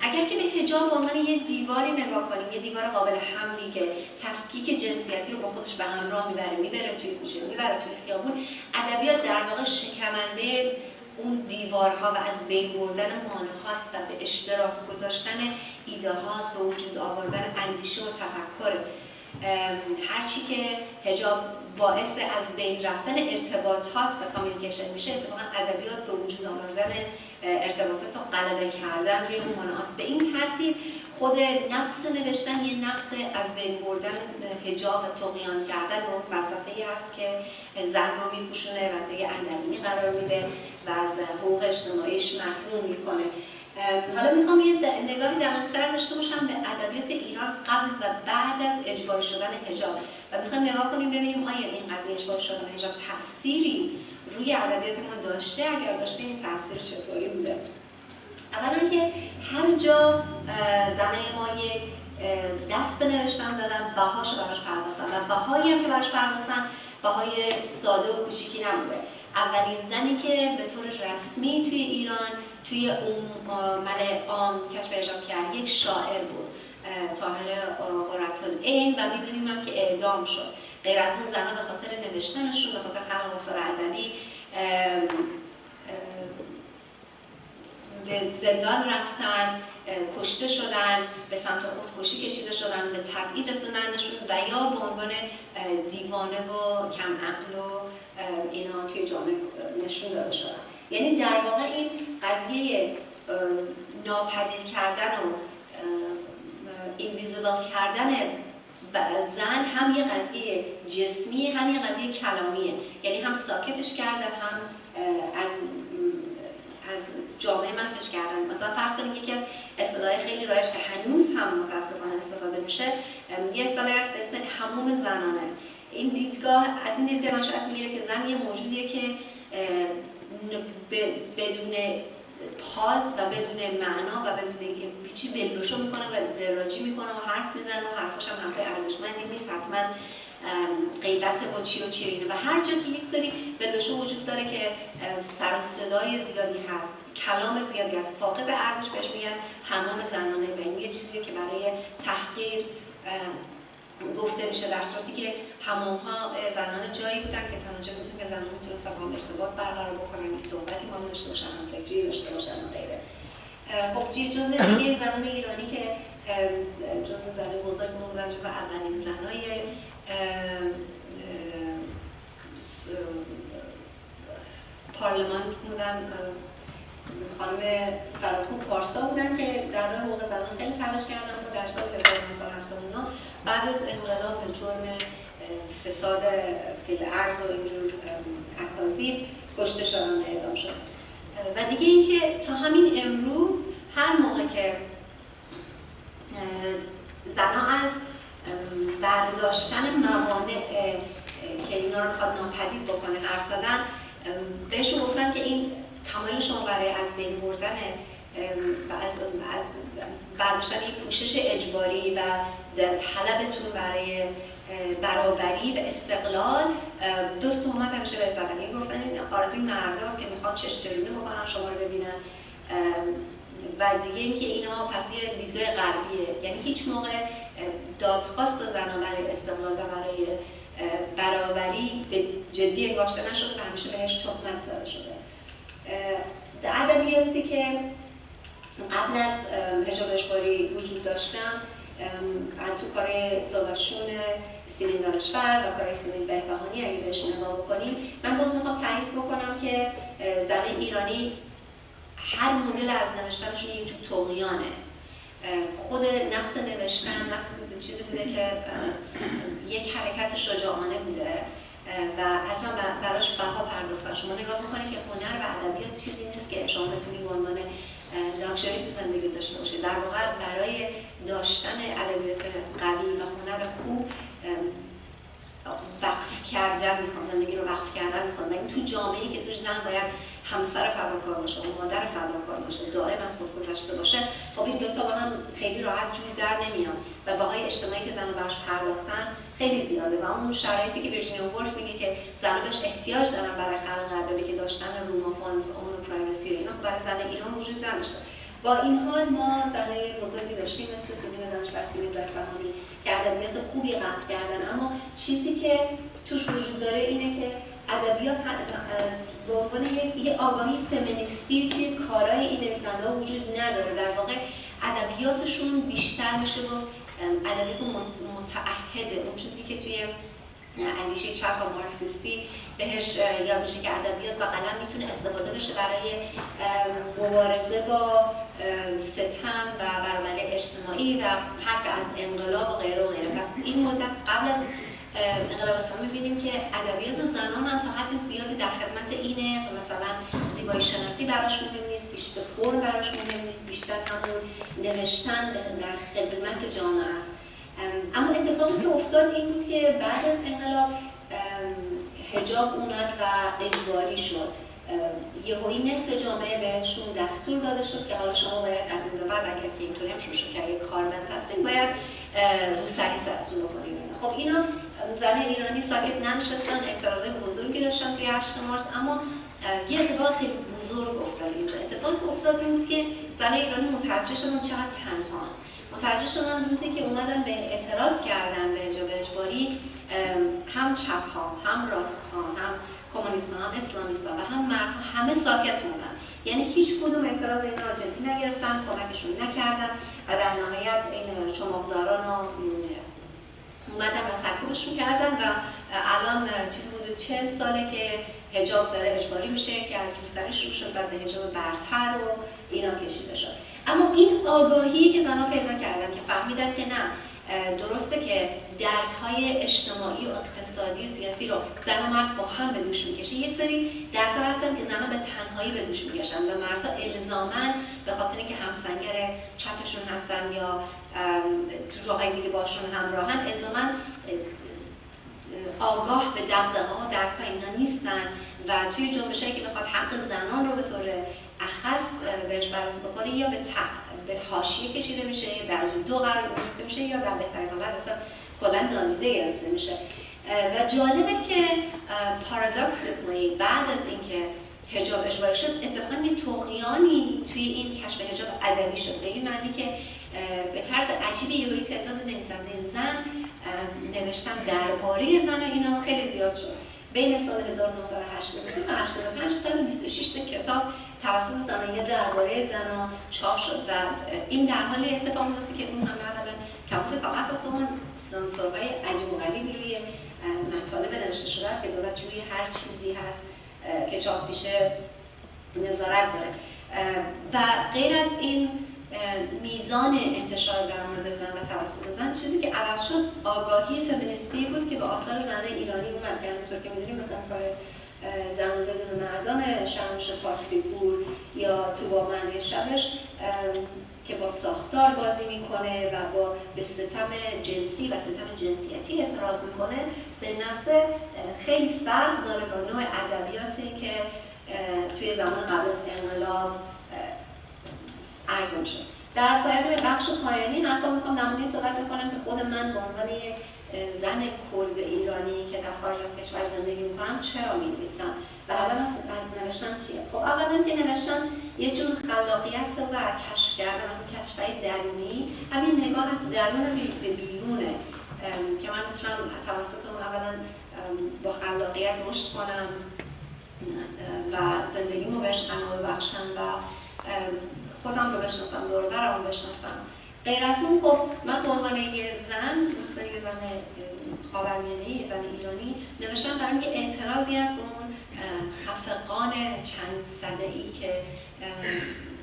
Speaker 5: اگر که به حجاب به عنوان یه دیواری نگاه کنیم، یه دیوار قابل حملی که تفکیک جنسیتی رو با خودش به همراه میبره توی کوچه، میبره توی خیابون، ادبیات در واقع شکننده اون دیوارها و از بین بردن مانع‌هاست و به اشتراک گذاشتن ایده هاست، به وجود آوردن اندیشه و تفکر. هرچی که حجاب باعث از بین رفتن ارتباطات و کامیونیکیشن میشه، اتفاقا ادبیات به وجود آوردن ارتباطات و غلبه کردن روی اون مانع‌هاست. به این ترتیب خود نفس نوشتن یه نفس از بین بردن حجاب و طغیان کردن به اون فلسفه‌ای هست که زن رو میپوشونه و توی اندرونی قرار میده و از حقوق اجتماعیش محروم میکنه. حالا میخوام یه نگاهی دقیق‌تر داشته باشم به ادبیات ایران قبل و بعد از اجباری شدن حجاب و میخوام نگاه کنیم ببینیم آیا این قضیه اجباری شدن حجاب تأثیری روی ادبیات ما داشته، اگر داشته این تأثیر چطوری بوده. اولا که هر جا زنای ما یک دست به نوشتن زدن، بهاشو براش پرداختن و بهایی هم که براش پرداختن بهای ساده و کوچیکی نبوده. اولین زنی که به طور رسمی توی ایران توی اون ملأ عام کشف حجاب کرد یک شاعر بود طاهر قرةالعین و میدونیم هم که اعدام شد. غیر از اون زنها به خاطر نوشتنشون، به خاطر خلق آثار ادبی به زندان رفتن، کشته شدن، به سمت خودکشی کشیده شدن، به تبعید رسوندنشون و یا به عنوان دیوانه و کم عقل و اینا توی جامعه نشون داده شدن. یعنی در واقع این قضیه ناپدید کردن و اینویزیبل کردن زن هم یه قضیه جسمی، هم یه قضیه کلامیه. یعنی هم ساکتش کردن، هم از جامعه محوش کردن. مثلا فرض کنید یکی از اصطلاح خیلی رایج که هنوز هم متاسفانه استفاده میشه، یه اصطلاحی هست به اسم حموم زنانه. این دیدگاه از این دیدگاه نشأت میگیره که زن یه موجودیه که بدون پاز و بدون معنا و بدون هیچی بلبشو میکنه و دراجی میکنه و حرف میزنه و حرفاش هم حرف ارزشمندی نیست، حتما غیبت با چی و چی اینه. و هر جا که یک سری بلبشو وجود داره که سر و صدای زیادی هست، کلام زیادی هست، فاقد ارزش بهش میگن حمام زنانه. و این یه چیزیه که برای تحقیر گفته میشه، در صورتی که حمام‌ها زنان جایی بودن که تنها بودن که زنان میتونستن با هم ارتباط برقرار بکنن، یک صحبتی با هم داشته باشن، هم فکری داشته باشن و غیره. خب جزء دیگه زنان ایرانی که جزء زن بزرگ بودن، جزء اولین زنای پارلمان بودن، خانم فرخون پارسا بودن که در راه حقوق زنان خیلی تلاش کردن و در سال 1979 بعد از انقلاب به جرم فساد فی الارض و اینجور اکاذیب کشته شدن، اعدام شدن. و دیگه اینکه تا همین امروز هر موقع که زنها از برداشتن موانع که اینا رو میخواد ناپدید بکنه حرف زدن، بهشون گفتن که این تمایل شما برای از بین بردن و از برداشتن این پوشش اجباری و طلبتون برای برابری و استقلال دو تهمت همیشه بهش زدن. یعنی گفتن این آرزوی مرداست که میخوان چشترونه بکنن شما رو ببینن، و دیگه اینکه اینا پس یه دیدگاه غربیه. یعنی هیچ موقع دادخواست زنان برای استقلال و برای برابری به جدی انگاشته نشده و همیشه بهش تهمت زده شده. در ادبیاتی که قبل از حجاب اجباری وجود داشتم، تو کار ساوشون سیمین دانشور و کار سیمین بهبهانی اگه بهش نگاه بکنیم، من باز میخوام تایید بکنم که زن ایرانی هر مدل از نوشتنشون یک جور طغیانه. خود نفس نوشتن نفس چیزی بوده که یک حرکت شجاعانه بوده و حتما براش بها پرداختن. شما نگاه میکنید که هنر و ادبیات چیزی نیست که شما بتونید به عنوان لاکچری تو زندگی داشته باشید. در واقع برای داشتن ادبیات قوی و هنر خوب وقف کردن میخوان، زندگی رو وقف کردن میخوان. این تو جامعه‌ای که توش زن باید همسر فداکار باشه و مادر فداکار باشه، دائم از خود گذشته باشه، خب این دوتا با هم خیلی راحت جور در نمیان و بهای اجتماعی که زن براش پرداختن خیلی زیاده. و اون شرایطی که ویرجینیا وولف میگه که زن بهش احتیاج دارن برای خلق ادبی که داشتن روم و فانس و امن و پرایوسی و اینا، برای زن ایران وجود نداشته. با این حال ما زنای بزرگی داشتیم مثل سیمین دانشور، سیمین بهبهانی که ادبیات خوبی خلق کردن، اما چیزی که توش وجود داره اینه که ادبیات به عنوان یه آگاهی فمینیستی توی کارهای این نویسنده‌ها وجود نداره. در واقع ادبیاتشون بیشتر میشه گفت ادبیات متعهده، اون چیزی که توی اندیشه چپ و مارکسیستی بهش یاد میشه که ادبیات با قلم میتونه استفاده بشه برای مبارزه با ستم و برابری اجتماعی و حرف از انقلاب و غیره و غیره. پس این مدت قبل از انقلاب اسلامی می‌بینیم که ادبیات زنان هم تا حد زیادی در خدمت اینه و مثلا زیبایی شناسی براش مهم نیست، بیشتر فرم براش مهم نیست، بیشتر همون نوشتن در خدمت جامعه است. اما اتفاقی که افتاد این بود که بعد از انقلاب حجاب اومد و اجباری شد. یهویی نصف جامعه بهشون دستور داده شد که حالا شما باید از این به بعد اگر که اینطوری هم شروع کردید کارمند هستین باید روسری سرتون بکنید. خب اینا زن ایرانی ساکت ننشستن، اعتراضای بزرگی داشتن توی 8 مارس، اما یه اتفاق خیلی بزرگ افتاد اینجا. اتفاقی که افتاد این بود که زن ایرانی متوجه شدن چقدر تنها متوجه شدم روزی که اومدن به اعتراض کردن به حجاب اجباری، هم چپ ها، هم راست ها، هم کمونیست ها، هم اسلامیست ها و هم مرد ها همه ساکت موندن. یعنی هیچ کدوم اعتراض اینا را جدی نگرفتن، کمکشون نکردن و در نهایت این چماقداران ها اومدن و سرکوبشون کردن و الان چیزی بوده 40 ساله که حجاب داره اجباری میشه که از رو سرش رو شد بعد به حجاب برتر و اینا کشیده شد. اما این آگاهی که زنها پیدا کردن که فهمیدن که نه، درسته که دردهای اجتماعی و اقتصادی و سیاسی رو زن و مرد با هم به دوش میکشه. یک سری دردها هستن که زنها به تنهایی به دوش میکشن و مردها الزاماً به خاطر اینکه همسنگر چپشون هستن یا تو راههای دیگه باشون همراهن الزاماً آگاه به دغدغه‌ها و درک‌های اینا نیستن و توی جنبشایی که بخواد حق زنان رو به طور اخص بهش بررسی بکنه یا به حاشیه کشیده میشه یا درجه 2 قرار گرفته میشه یا در بهترین حالت اصلا کلا نادیده گرفته میشه. و جالبه که پارادوکسیکلی بعد از اینکه حجاب اجباری شد اتفاقا یه طغیانی توی این کشف حجاب ادبی شد، به این معنی که به طرز عجیبی یه تعداد نویسنده زن نوشتن درباره زن و اینا خیلی زیاد شد. بین سال 1983 و 85 126 تا کتاب توسط زنان درباره زنان چاپ شد و این در حال اتفاق میفته که اون هم اولا کبوت کاغذ است و اون سانسورهای عجیب و غریبی روی مطالب نوشته شده است که دولت روی هر چیزی هست که چاپ میشه نظارت داره. و غیر از این میزان انتشار در مورد زن و توسط زن، چیزی که عوض شد آگاهی فمینیستی بود که به آثار زن ایرانی اومد. که همونطور که می‌دونیم مثلا کار زنان بدون مردان شرمش پارسی پور یا تو با معنی شبش که با ساختار بازی میکنه و با به ستم جنسی و ستم جنسیتی اعتراض میکنه به نفس خیلی فرق داره با نوع ادبیاتی که توی زمان قبل از انقلاب عرضه میشه. در پایان بخش پایانی حرفا میخوام در مورد صحبت بکنم که خود من به عنوان یک زن کرد ایرانی که در خارج از کشور زندگی میکنم چرا می‌نویسم و حالا از نوشتن چیه؟ خب اولا که نوشتن یه جور خلاقیت و کشف کردن، همون کشف‌های درونی، همین نگاه از درون به بیرونه که من میتونم توسط اون اولا با خلاقیت رشد کنم و زندگیمو بهش غنا ببخشم و خودم رو بشناسم، دور و برم رو بشناسم. غیر از اون خب من به عنوان یه زن، مثلا یه زن خاورمیانه‌ای، یه زن ایرانی، نوشتم برای اینکه اعتراضی از اون خفقان چند صده‌ای که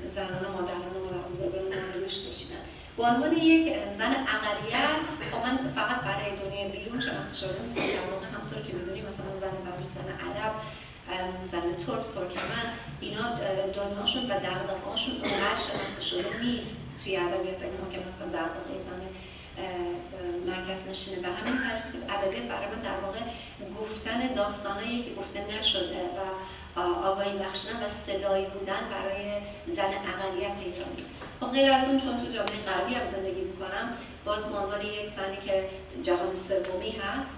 Speaker 5: زنان و مادران و مادربزرگان ما روش کشیدن. به عنوان یک زن اقلیت خب من فقط برای دنیای بیرون شناخته شده نیستم. در واقع همونطور که می‌دونید مثلا زن بلوچ، زن عرب، زن ترک، ترکمن، اینا دنیاشون و دغدغه‌هاشون اونقدر شناخته شده نیست توی ادبیات ما که مثلا دغدغه زن مرکز نشینه. به همین ترتیب ادبیات برای من در واقع گفتن داستانایی که گفته نشده و آگاهی بخشیدن و صدایی بودن برای زن اقلیت ایرانی. خب غیر از اون چون تو جامعه غربی هم زندگی میکنم، باز به عنوان یک زنی که جهان سومی هست،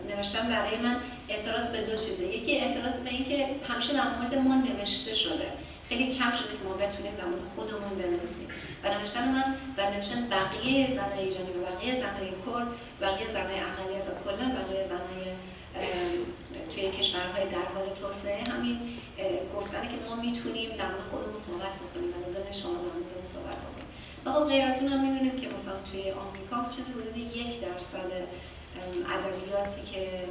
Speaker 5: نوشتن برای من اعتراض به دو چیزه. یکی اعتراض به این که همیشه در مورد ما نوشته شده، خیلی کم شده که ما بتونیم در مورد خودمون بنویسیم و نوشتن من و نوشتن بقیه زنای ایرانی و بقیه زنای کرد، بقیه زنای اقلیت و کلا بقیه زنای توی کشورهای در حال توسعه، همین گفتنه که ما میتونیم در مورد خودمون صحبت بکنیم و نظر شما در موردمون صحبت بکنیم. و خب غیر از اون هم میدونیم که مثلا توی آمریکا چیزی حدود 1% ادبیاتی که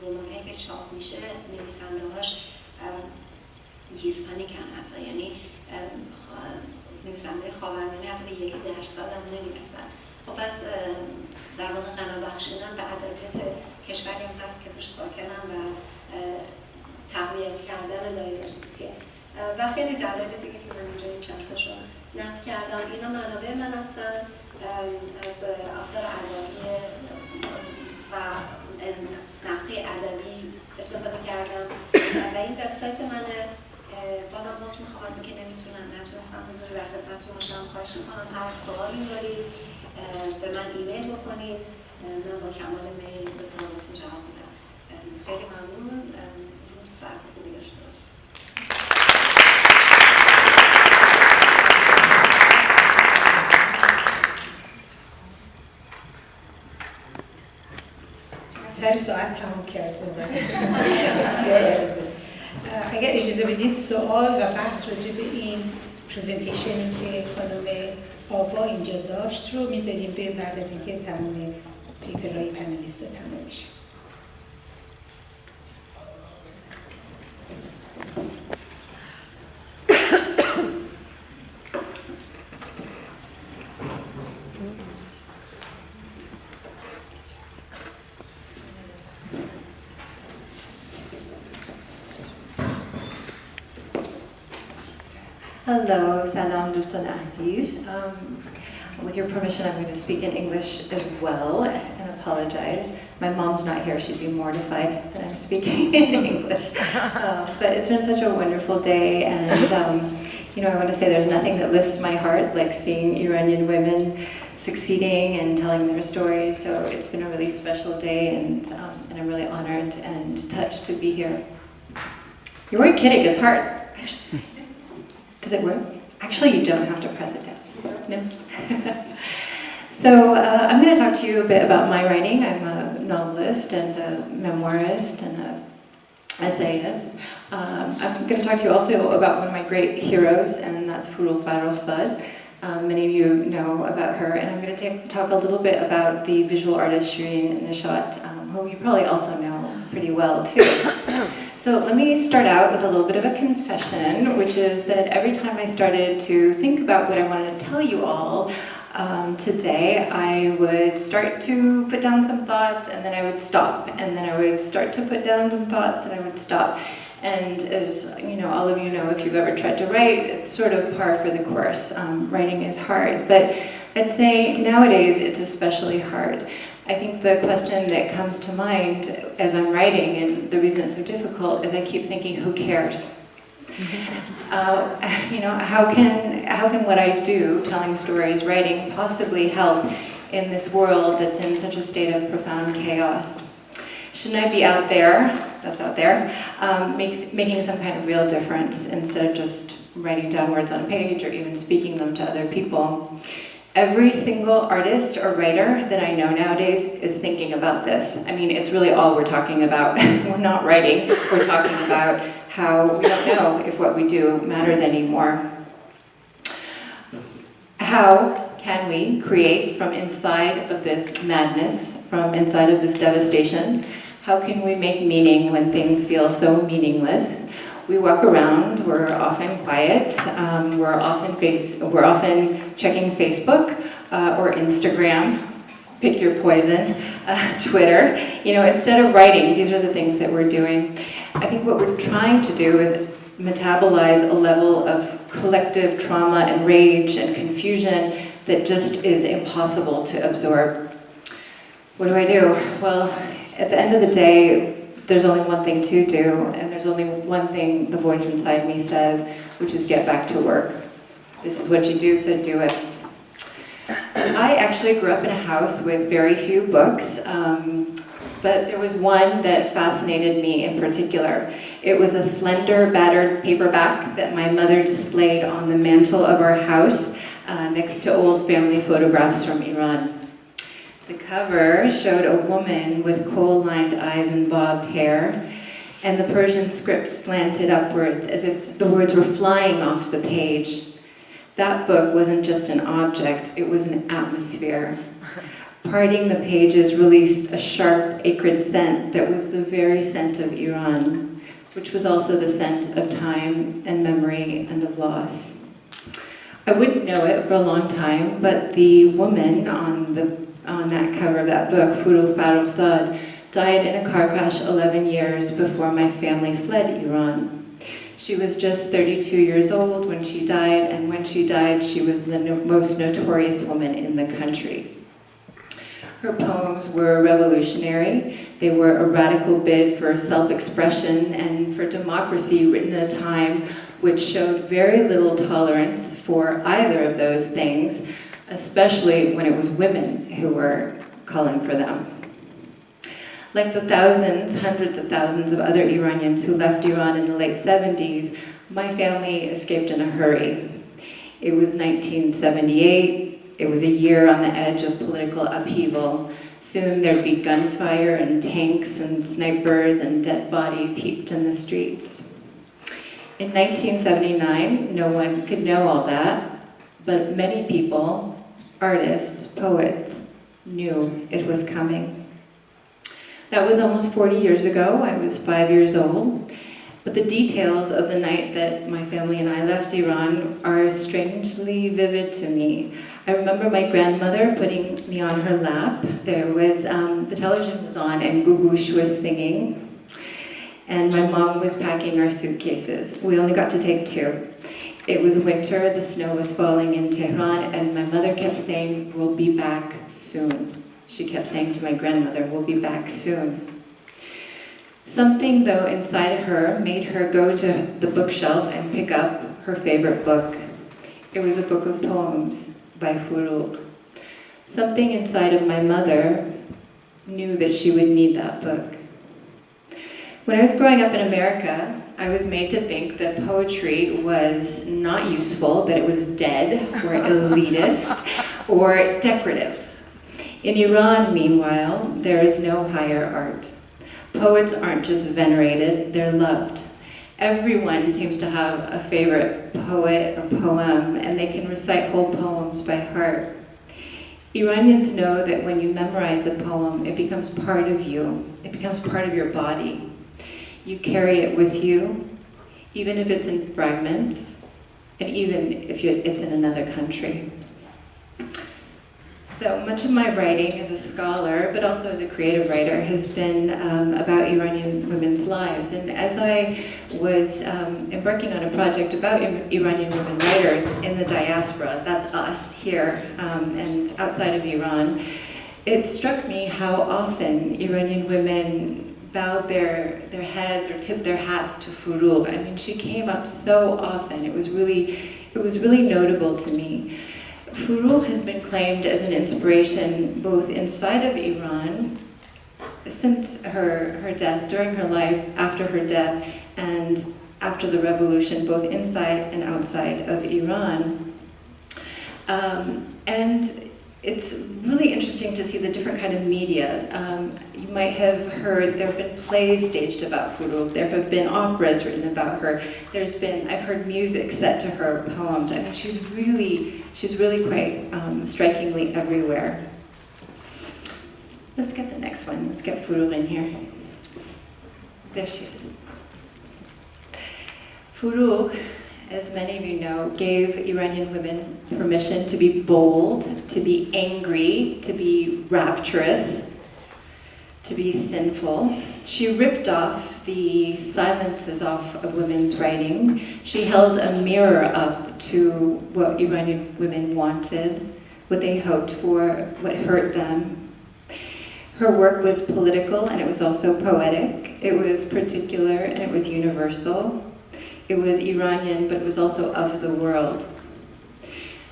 Speaker 5: رمان‌هایی که چاپ میشه نویسنده‌هاش هیسپانیکن، حتی یعنی نویسنده خاورمیانه حتی به 1% هم نمیرسن. خب پس در واقع غنا بخشیدن به ادبیات کشوری هم هست که توش ساکنن و تقویت کردن دایورسیتیه و خیلی دلایل دیگه که من اینجا چند تاشو نقل کردم. اینا منابع من هستن، از آثار ادبی و نقطه ادبی استفاده کردم و این وبسایت منه. بازم باز میخوام از اینکه نتونستم حضوری در خدمتتون باشم خواهش میکنم هر سوالی دارید به من ایمیل بکنید، من با کمال میل به سوالاتون جواب میدم. خیلی ممنون، روز ساعت خوبی داشته باشید.
Speaker 1: ساعت تموم کرد بسیار عالی بود. اگر اجازه بدید سوال و بحث راجع به این پرزنتیشنی که خانم آوا اینجا داشت رو میذاریم به بعد از اینکه تمام پیپرهای پنلیست تمام میشه.
Speaker 6: Hello, salam دوستان عزیز. With your permission, I'm going to speak in English as well and apologize. My mom's not here; she'd be mortified that I'm speaking in English. But it's been such a wonderful day, and I want to say there's nothing that lifts my heart like seeing Iranian women succeeding and telling their stories. So it's been a really special day, and I'm really honored and touched to be here. You weren't kidding; it's hard. Does it work? Actually, you don't have to press it down. No? So I'm going to talk to you a bit about my writing. I'm a novelist and a memoirist and an essayist. I'm going to talk to you also about one of my great heroes, and that's Furul Farrokhzad. Many of you know about her, and I'm going to talk a little bit about the visual artist Shireen Nishat, who you probably also know pretty well too. So let me start out with a little bit of a confession, which is that every time I started to think about what I wanted to tell you all today, I would start to put down some thoughts, and then I would stop, and then I would start to put down some thoughts, and I would stop. And as all of you know, if you've ever tried to write, it's sort of par for the course. Writing is hard, but I'd say nowadays it's especially hard. I think the question that comes to mind as I'm writing, and the reason it's so difficult, is I keep thinking, who cares? How can what I do, telling stories, writing, possibly help in this world that's in such a state of profound chaos? Shouldn't I be out there, that's out there, making some kind of real difference instead of just writing down words on a page or even speaking them to other people? Every single artist or writer that I know nowadays is thinking about this. I mean, it's really all we're talking about. We're not writing, we're talking about how we don't know if what we do matters anymore. How can we create from inside of this madness, from inside of this devastation? How can we make meaning when things feel so meaningless? We walk around, we're often quiet, we're often checking Facebook or Instagram, pick your poison, Twitter. Instead of writing, these are the things that we're doing. I think what we're trying to do is metabolize a level of collective trauma and rage and confusion that just is impossible to absorb. What do? Well, at the end of the day, there's only one thing to do, and there's only one thing the voice inside me says, which is get back to work. This is what you do, so do it. I actually grew up in a house with very few books, but there was one that fascinated me in particular. It was a slender, battered paperback that my mother displayed on the mantle of our house next to old family photographs from Iran. The cover showed a woman with coal-lined eyes and bobbed hair, and the Persian script slanted upwards as if the words were flying off the page. That book wasn't just an object, it was an atmosphere. Parting the pages released a sharp, acrid scent that was the very scent of Iran, which was also the scent of time and memory and of loss. I wouldn't know it for a long time, but the woman on that cover of that book, Furul Farrokhzad, died in a car crash 11 years before my family fled Iran. She was just 32 years old when she died, and when she died, she was the most notorious woman in the country. Her poems were revolutionary. They were a radical bid for self-expression and for democracy written at a time which showed very little tolerance for either of those things, especially when it was women who were calling for them. Like the thousands, hundreds of thousands of other Iranians who left Iran in the late 70s, my family escaped in a hurry. It was 1978. It was a year on the edge of political upheaval. Soon there'd be gunfire and tanks and snipers and dead bodies heaped in the streets. In 1979, no one could know all that, but many people, artists, poets, knew it was coming. That was almost 40 years ago. I was 5 years old. But the details of the night that my family and I left Iran are strangely vivid to me. I remember my grandmother putting me on her lap. There was, the television was on and Gugush was singing. And my mom was packing our suitcases. We only got to take 2. It was winter, the snow was falling in Tehran, and my mother kept saying, "We'll be back soon." She kept saying to my grandmother, "We'll be back soon." Something, though, inside her made her go to the bookshelf and pick up her favorite book. It was a book of poems by Furugh. Something inside of my mother knew that she would need that book. When I was growing up in America, I was made to think that poetry was not useful, that it was dead, or elitist, or decorative. In Iran, meanwhile, there is no higher art. Poets aren't just venerated, they're loved. Everyone seems to have a favorite poet or poem, and they can recite whole poems by heart. Iranians know that when you memorize a poem, it becomes part of you. It becomes part of your body. You carry it with you, even if it's in fragments, and even if it's in another country. So much of my writing as a scholar, but also as a creative writer, has been about Iranian women's lives. And as I was embarking on a project about Iranian women writers in the diaspora, that's us here and outside of Iran, it struck me how often Iranian women bowed their heads or tipped their hats to Furugh. I mean, she came up so often. It was really notable to me. Furugh has been claimed as an inspiration both inside of Iran, since her death, during her life, after her death, and after the revolution, both inside and outside of Iran. And it's really interesting to see the different kind of media. You might have heard there have been plays staged about Furugh. There have been operas written about her. I've heard music set to her poems. I mean, she's really quite strikingly everywhere. Let's get the next one. Let's get Furugh in here. There she is. Furugh, as many of you know, gave Iranian women permission to be bold, to be angry, to be rapturous, to be sinful. She ripped off the silences off of women's writing. She held a mirror up to what Iranian women wanted, what they hoped for, what hurt them. Her work was political and it was also poetic. It was particular and it was universal. It was Iranian, but it was also of the world.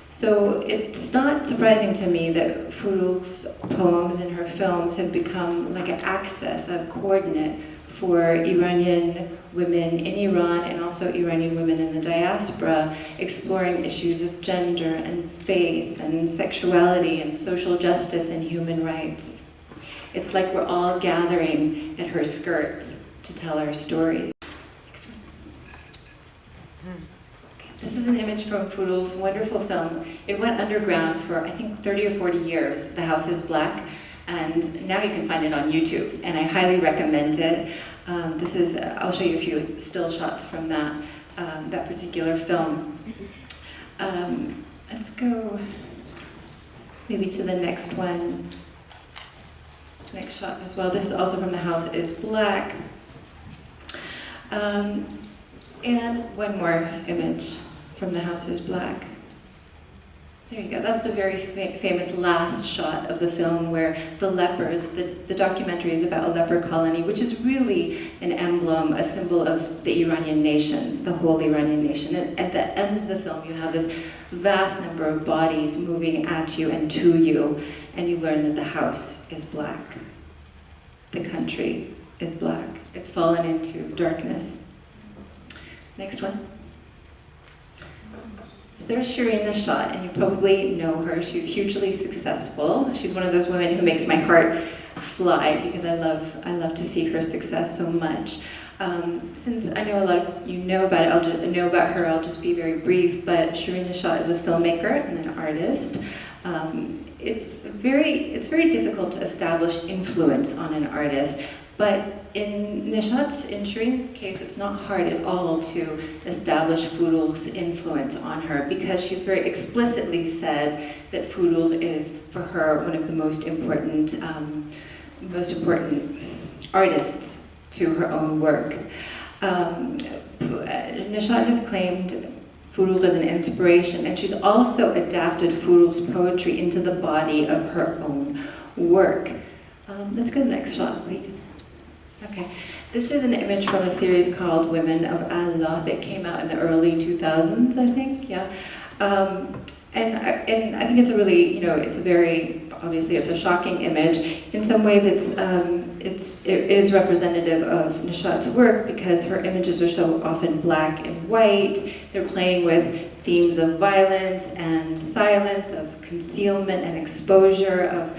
Speaker 6: So it's not surprising to me that Furugh's poems and her films have become like an axis, a coordinate for Iranian women in Iran and also Iranian women in the diaspora, exploring issues of gender and faith and sexuality and social justice and human rights. It's like we're all gathering at her skirts to tell our stories. This is an image from Furugh's wonderful film. It went underground for, I think, 30 or 40 years. The House is Black, and now you can find it on YouTube, and I highly recommend it. I'll show you a few still shots from that particular film. Let's go maybe to the next one. Next shot as well. This is also from The House is Black. And one more image from The House is Black. There you go. That's the very famous last shot of the film where the lepers, the documentary is about a leper colony, which is really an emblem, a symbol of the Iranian nation, the whole Iranian nation. And at the end of the film, you have this vast number of bodies moving at you and to you, and you learn that the house is black. The country is black. It's fallen into darkness. Next one. So there's Shireen Nishat, and you probably know her. She's hugely successful. She's one of those women who makes my heart fly because I love to see her success so much. Since I know a lot of you know about it, I'll just be very brief. But Shireen Nishat is a filmmaker and an artist. It's very difficult to establish influence on an artist, but in Shireen's case, it's not hard at all to establish Furul's influence on her because she's very explicitly said that Furul is, for her, one of the most important artists to her own work. Nishat has claimed Furul as an inspiration, and she's also adapted Furul's poetry into the body of her own work. Let's go to the next shot, please. Okay, this is an image from a series called Women of Allah that came out in the early 2000s, I think, yeah. And I think it's a really, it's a very, obviously it's a shocking image. In some ways it is representative of Nishat's work because her images are so often black and white. They're playing with themes of violence and silence, of concealment and exposure,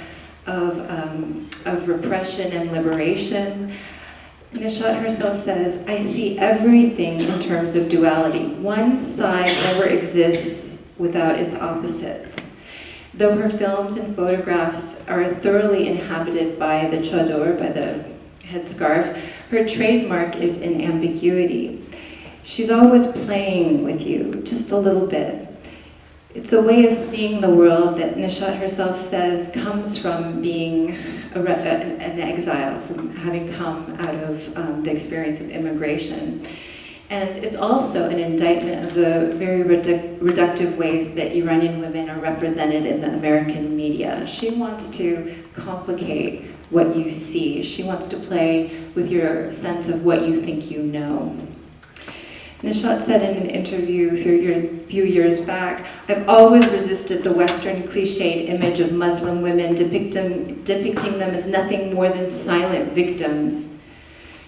Speaker 6: of repression and liberation. Nishat herself says, "I see everything in terms of duality. One side never exists without its opposites." Though her films and photographs are thoroughly inhabited by the chador, by the headscarf, her trademark is in ambiguity. She's always playing with you, just a little bit. It's a way of seeing the world that Nishat herself says comes from being an exile, from having come out of the experience of immigration. And it's also an indictment of the very reductive ways that Iranian women are represented in the American media. She wants to complicate what you see. She wants to play with your sense of what you think you know. Nishat said in an interview a few years back, "I've always resisted the Western cliched image of Muslim women depicting them as nothing more than silent victims.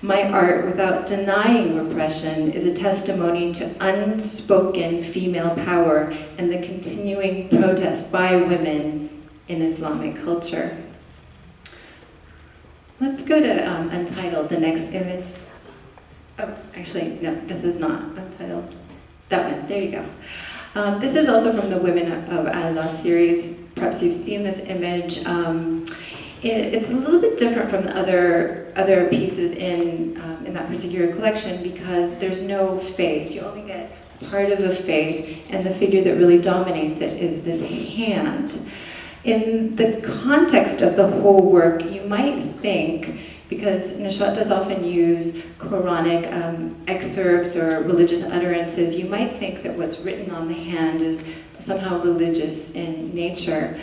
Speaker 6: My art, without denying repression, is a testimony to unspoken female power and the continuing protest by women in Islamic culture." Let's go to Untitled, the next image. Oh, actually, no, this is not Untitled. That one, there you go. This is also from the Women of Allah series. Perhaps you've seen this image. It's a little bit different from the other pieces in that particular collection because there's no face. You only get part of a face, and the figure that really dominates it is this hand. In the context of the whole work, you might think, because Nishat does often use Quranic excerpts or religious utterances, you might think that what's written on the hand is somehow religious in nature.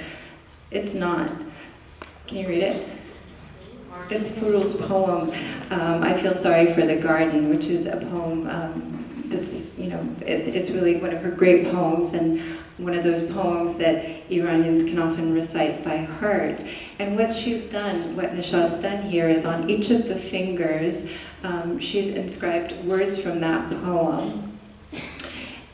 Speaker 6: It's not. Can you read it? It's Furul's poem, I Feel Sorry for the Garden, which is a poem that's, it's really one of her great poems and one of those poems that Iranians can often recite by heart. And what Nishat's done here is on each of the fingers, she's inscribed words from that poem.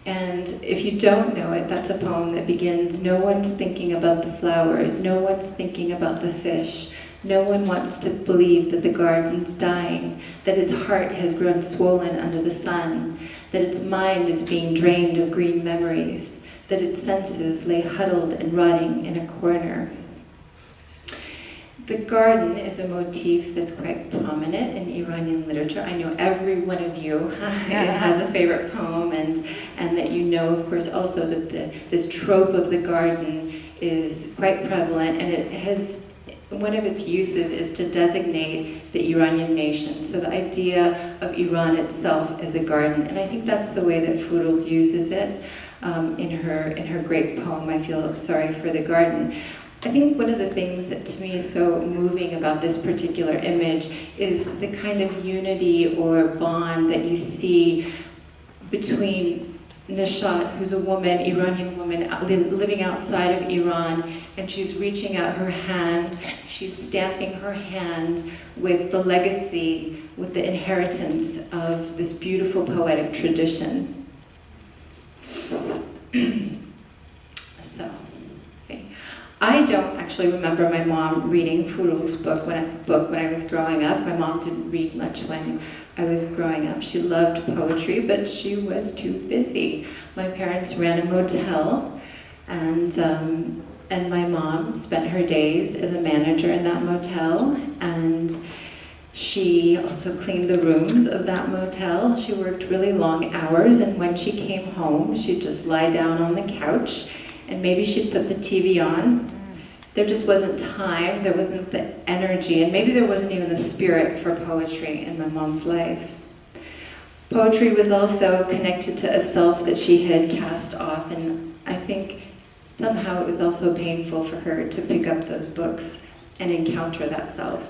Speaker 6: And if you don't know it, that's a poem that begins, "No one's thinking about the flowers, no one's thinking about the fish, no one wants to believe that the garden's dying, that its heart has grown swollen under the sun, that its mind is being drained of green memories, that its senses lay huddled and rotting in a corner." The garden is a motif that's quite prominent in Iranian literature. I know every one of you has a favorite poem, and that you know, of course, also that this trope of the garden is quite prevalent, and it has one of its uses is to designate the Iranian nation. So the idea of Iran itself as a garden, and I think that's the way that Furul uses it in her great poem, "I Feel Sorry for the Garden." I think one of the things that to me is so moving about this particular image is the kind of unity or bond that you see between Nishat, who's a woman, Iranian woman, living outside of Iran, and she's reaching out her hand, she's stamping her hand with the legacy, with the inheritance of this beautiful poetic tradition. So, let's see. I don't actually remember my mom reading Furul's book when I was growing up. My mom didn't read much when I was growing up. She loved poetry, but she was too busy. My parents ran a motel, and my mom spent her days as a manager in that motel, and she also cleaned the rooms of that motel. She worked really long hours, and when she came home, she'd just lie down on the couch, and maybe she'd put the TV on. There just wasn't time, there wasn't the energy, and maybe there wasn't even the spirit for poetry in my mom's life. Poetry was also connected to a self that she had cast off, and I think somehow it was also painful for her to pick up those books and encounter that self.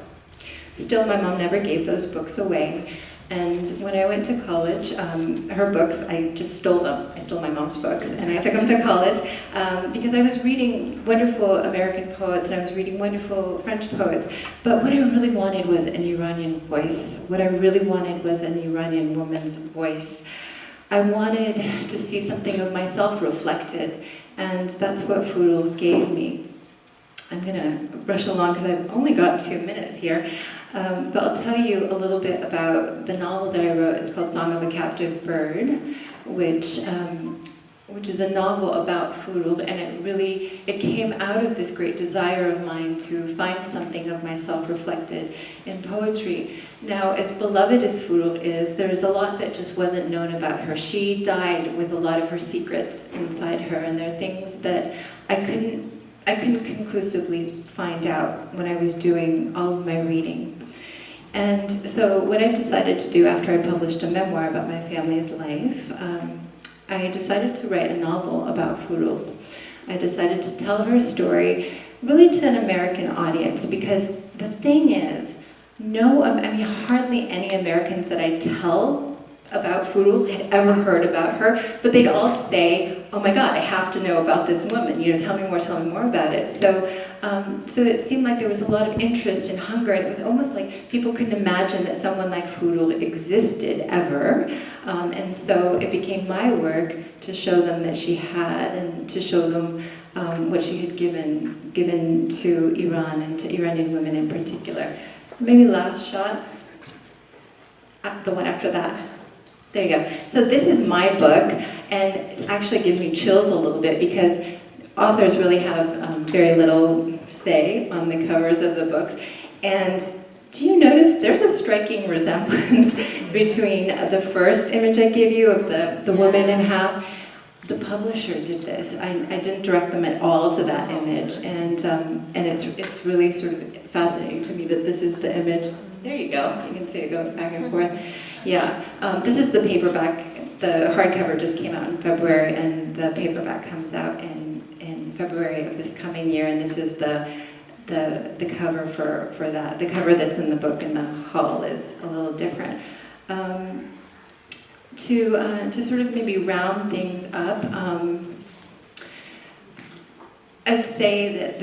Speaker 6: Still, my mom never gave those books away. And when I went to college, her books, I just stole them. I stole my mom's books, and I took them to college because I was reading wonderful American poets, and I was reading wonderful French poets. But what I really wanted was an Iranian voice. What I really wanted was an Iranian woman's voice. I wanted to see something of myself reflected, and that's what Furul gave me. I'm going to rush along because I've only got 2 minutes here, but I'll tell you a little bit about the novel that I wrote. It's called Song of a Captive Bird, which is a novel about Furul, and it came out of this great desire of mine to find something of myself reflected in poetry. Now, as beloved as Furul is, there's a lot that just wasn't known about her. She died with a lot of her secrets inside her, and there are things that I couldn't conclusively find out when I was doing all of my reading. And so what I decided to do after I published a memoir about my family's life, I decided to write a novel about Furul. I decided to tell her story really to an American audience, because the thing is, hardly any Americans that I tell about Furul had ever heard about her, but they'd all say, "Oh my God, I have to know about this woman. Tell me more about it." So it seemed like there was a lot of interest and hunger, and it was almost like people couldn't imagine that someone like Furul existed ever. And so it became my work to show them that she had, and to show them what she had given to Iran and to Iranian women in particular. So maybe last shot, the one after that. There you go. So this is my book, and it actually gives me chills a little bit because authors really have very little say on the covers of the books. And do you notice there's a striking resemblance between the first image I gave you of the woman in half? The publisher did this. I didn't direct them at all to that image, and it's really sort of fascinating to me that this is the image. There you go. You can see it going back and forth. Yeah. This is the paperback. The hardcover just came out in February, and the paperback comes out in February of this coming year. And this is the cover for that. The cover that's in the book in the hall is a little different. To sort of maybe round things up, I'd say that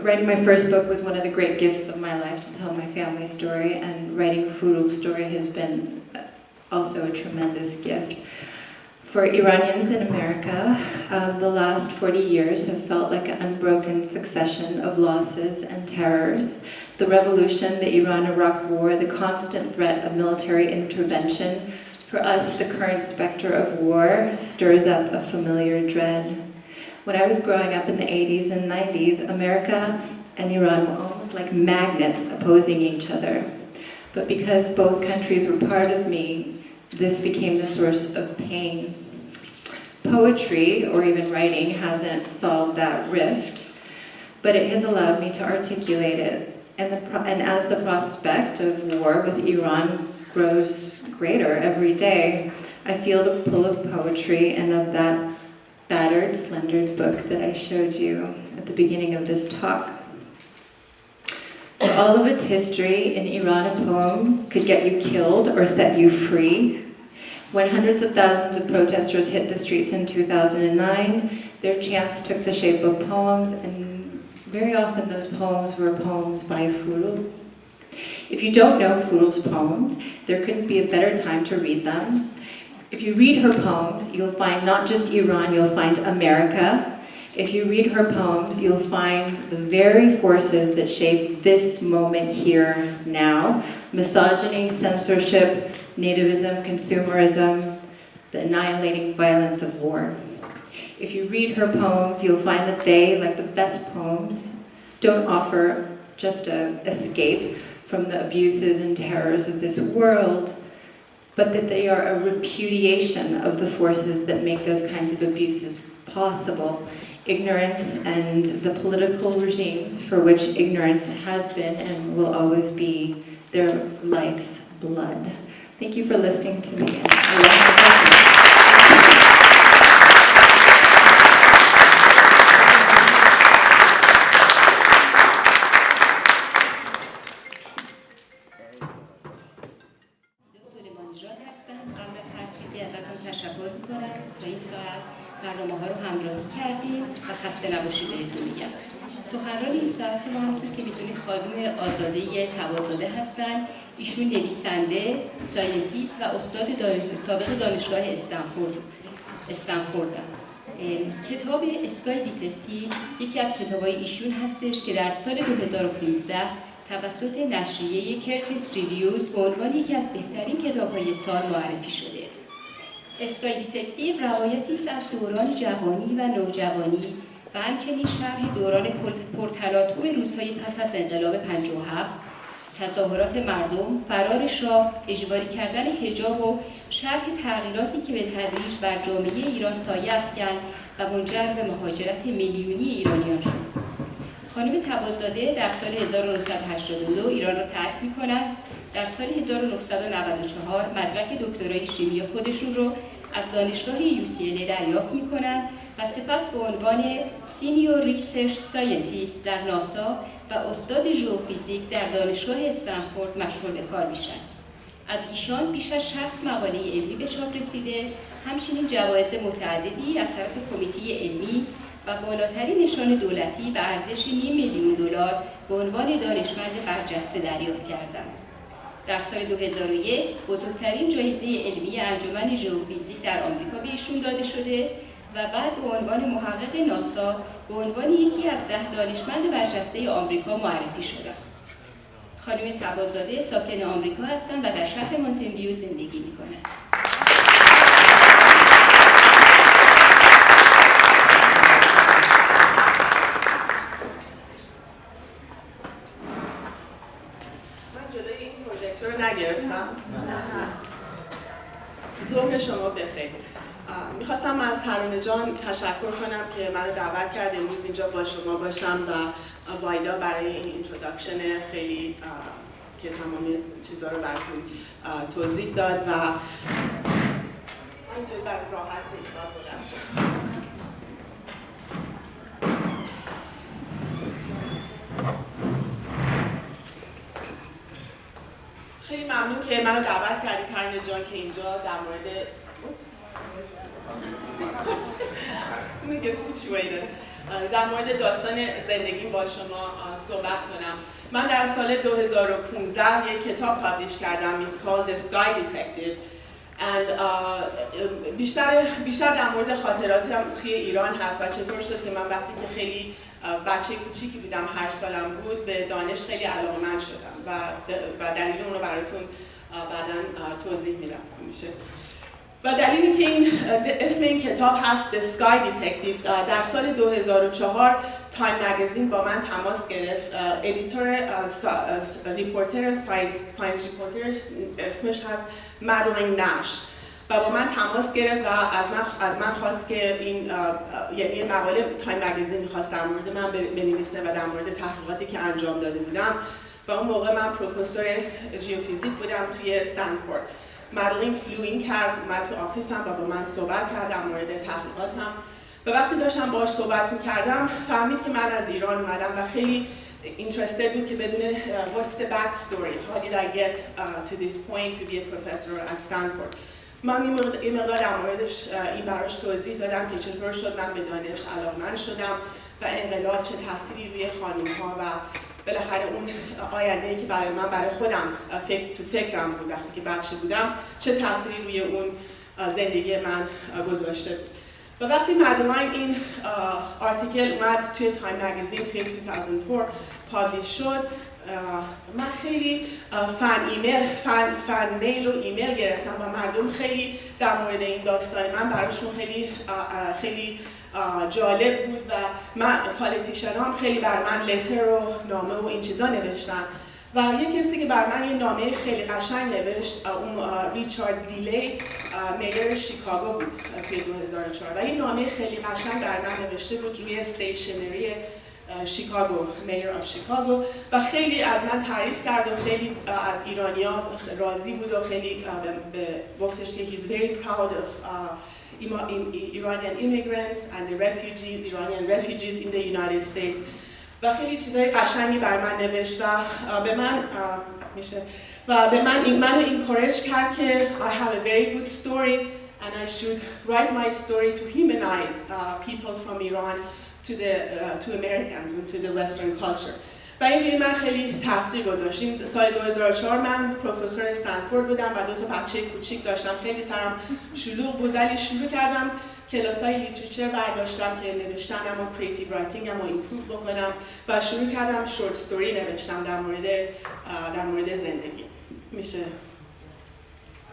Speaker 6: writing my first book was one of the great gifts of my life, to tell my family story, and writing Furul's story has been also a tremendous gift. For Iranians in America, the last 40 years have felt like an unbroken succession of losses and terrors. The revolution, the Iran-Iraq war, the constant threat of military intervention. For us, the current specter of war stirs up a familiar dread. When I was growing up in the 80s and 90s, America and Iran were almost like magnets opposing each other. But because both countries were part of me, this became the source of pain. Poetry, or even writing, hasn't solved that rift, but it has allowed me to articulate it. And as the prospect of war with Iran grows greater every day, I feel the pull of poetry and of that battered, slendered book that I showed you at the beginning of this talk. For all of its history, in Iran, a poem could get you killed or set you free. When hundreds of thousands of protesters hit the streets in 2009, their chants took the shape of poems, and very often those poems were poems by Furul. If you don't know Furul's poems, there couldn't be a better time to read them. If you read her poems, you'll find not just Iran, you'll find America. If you read her poems, you'll find the very forces that shape this moment here now. Misogyny, censorship, nativism, consumerism, the annihilating violence of war. If you read her poems, you'll find that they, like the best poems, don't offer just an escape from the abuses and terrors of this world, but that they are a repudiation of the forces that make those kinds of abuses possible. Ignorance and the political regimes for which ignorance has been and will always be their life's blood. Thank you for listening to me. I love the question.
Speaker 7: قبل از هر چیزی ازتون تشکر میکنم تا این ساعت برنامه‌ها رو همراهی کردیم و خسته نباشید بهتون میگم. سخنران این ساعت ما همونطور که میدونید خانم آزاده تبازاده هستن. ایشون نویسنده، ساینتیست و استاد سابق دانشگاه استنفورد. کتاب اسکای دیتکتیو یکی از کتاب‌های ایشون هستش که در سال 2015 توسط نشریه کرتس ریویوز به عنوان یکی از بهترین کتاب‌های سال معرفی شده. اسکای دیتکتیو روایتی است از دوران جوانی و نوجوانی و همچنین شرح دوران پرتلاطم روزهای پس از انقلاب 57، تظاهرات مردم، فرار شاه، اجباری کردن حجاب و شرح تغییراتی که به تدریج بر جامعه ایران سایه افکند و منجر به مهاجرت میلیونی ایرانیان شد. خانم تبازاده در سال 1982 ایران را ترک می‌کنند. در سال 1994 مدرک دکترای شیمی خودشون رو از دانشگاه UCLA دریافت می‌کنند و سپس به عنوان سینیور ریسرچ ساینتیست در ناسا و استاد ژئوفیزیک در دانشگاه استنفورد مشغول به کار میشن. از ایشان بیش از 60 مقاله علمی به چاپ رسیده، همچنین جوایز متعددی از طرف کمیته علمی و بالاترین نشان دولتی به ارزش $500,000 به عنوان دانشمند برجسته دریافت کردند. در سال 2001 بزرگترین جایزه علمی انجمن ژئوفیزیک در آمریکا به ایشون داده شده و بعد به عنوان محقق ناسا به عنوان یکی از 10 دانشمند برجسته آمریکا معرفی شدند. خانم تبازاده ساکن آمریکا هستند و در شهر مانتن ویو زندگی می‌کنند.
Speaker 8: نگرفتم. ظهر شما بخیر. میخواستم از ترانه جان تشکر کنم که منو دعوت کرد امروز اینجا با شما باشم و وایدا برای این اینتروداکشن خیلی که تمام چیزا رو براتون توضیح داد و اینطور برای راحت نشان بودم. خیلی ممنون که منو دعوت کردی ترانه جان که اینجا در مورد در مورد داستان زندگی با شما صحبت کنم. من در سال 2015 یک کتاب پابلیش کردم It's called The Sky Detective and بیشتر در مورد خاطراتم توی ایران هست و چطور شد که من وقتی که خیلی بچه کوچیکی بودم 8 سالم بود به دانش خیلی علاقه‌مند شدم و دلیل اون رو براتون بعداً توضیح میدم میشه. و دلیلی که اسم این کتاب هست The Sky Detective در سال 2004 تایم مگزین با من تماس گرفت. ریپورتر ساینس ریپورتر اسمش هست مدلین نش و با من تماس گرفت و از من خواست که این یعنی مقاله تایم مگزین می‌خواست در مورد من بنویسه و در مورد تحقیقاتی که انجام داده بودم و اون موقع من پروفسور ژئوفیزیک بودم توی استنفورد. مدلین فلوین کرد من تو آفیسم و با من صحبت کرد در مورد تحقیقاتم و وقتی داشتم باهاش صحبت می‌کردم فهمید که من از ایران اومدم و خیلی interested بود که بدونه what's the back story, how did I get to this point to be a professor at Stanford. من این مقدار در موردش این براش توضیح دادم که چطور شد من به دانش علاقه‌مند شدم و انقلاب چه تأثیری روی خانم‌ها و بالاخره اون آینده‌ای که برای خودم فکرم بود وقتی که بچه بودم چه تأثیری روی اون زندگی من گذاشته بود. و وقتی مدلاین این آرتیکل اومد توی تایم مگزین توی 2004 پابلیش شد، من خیلی فن میل و ایمیل گرفتم و مردم خیلی در مورد این داستان من براشون خیلی جالب بود و من پالیتیشن هم خیلی بر من لتر و نامه و این چیزا نوشتن و یک کسی که بر من یه نامه خیلی قشنگ نوشت، اون ریچارد دیلی میر شیکاگو بود توی 2004 و این نامه خیلی قشنگ بر من نوشته بود روی استیشنری شیکاگو، میر آف شیکاگو و خیلی از من تعریف کرد و خیلی از ایرانیا راضی بود و خیلی گفتش که he's very proud of Iranian immigrants and the refugees, Iranian refugees in the United States و خیلی چیزای قشنگی بر من نوشت و به من منو encourage کرد که I have a very good story and I should write my story to humanize people from Iran to Americans and to the Western culture. و این روی من خیلی تاثیر گذاشت. سال 2004 من پروفسور استنفورد بودم و 2 تا بچه کوچیک داشتم. خیلی سرم شلوغ بود ولی شروع کردم کلاسای لیتریچر برداشتم که نوشتنم و کریتیو رایتینگم رو ایمپروو بکنم و شروع کردم شورت استوری نوشتم در مورد زندگی. میشه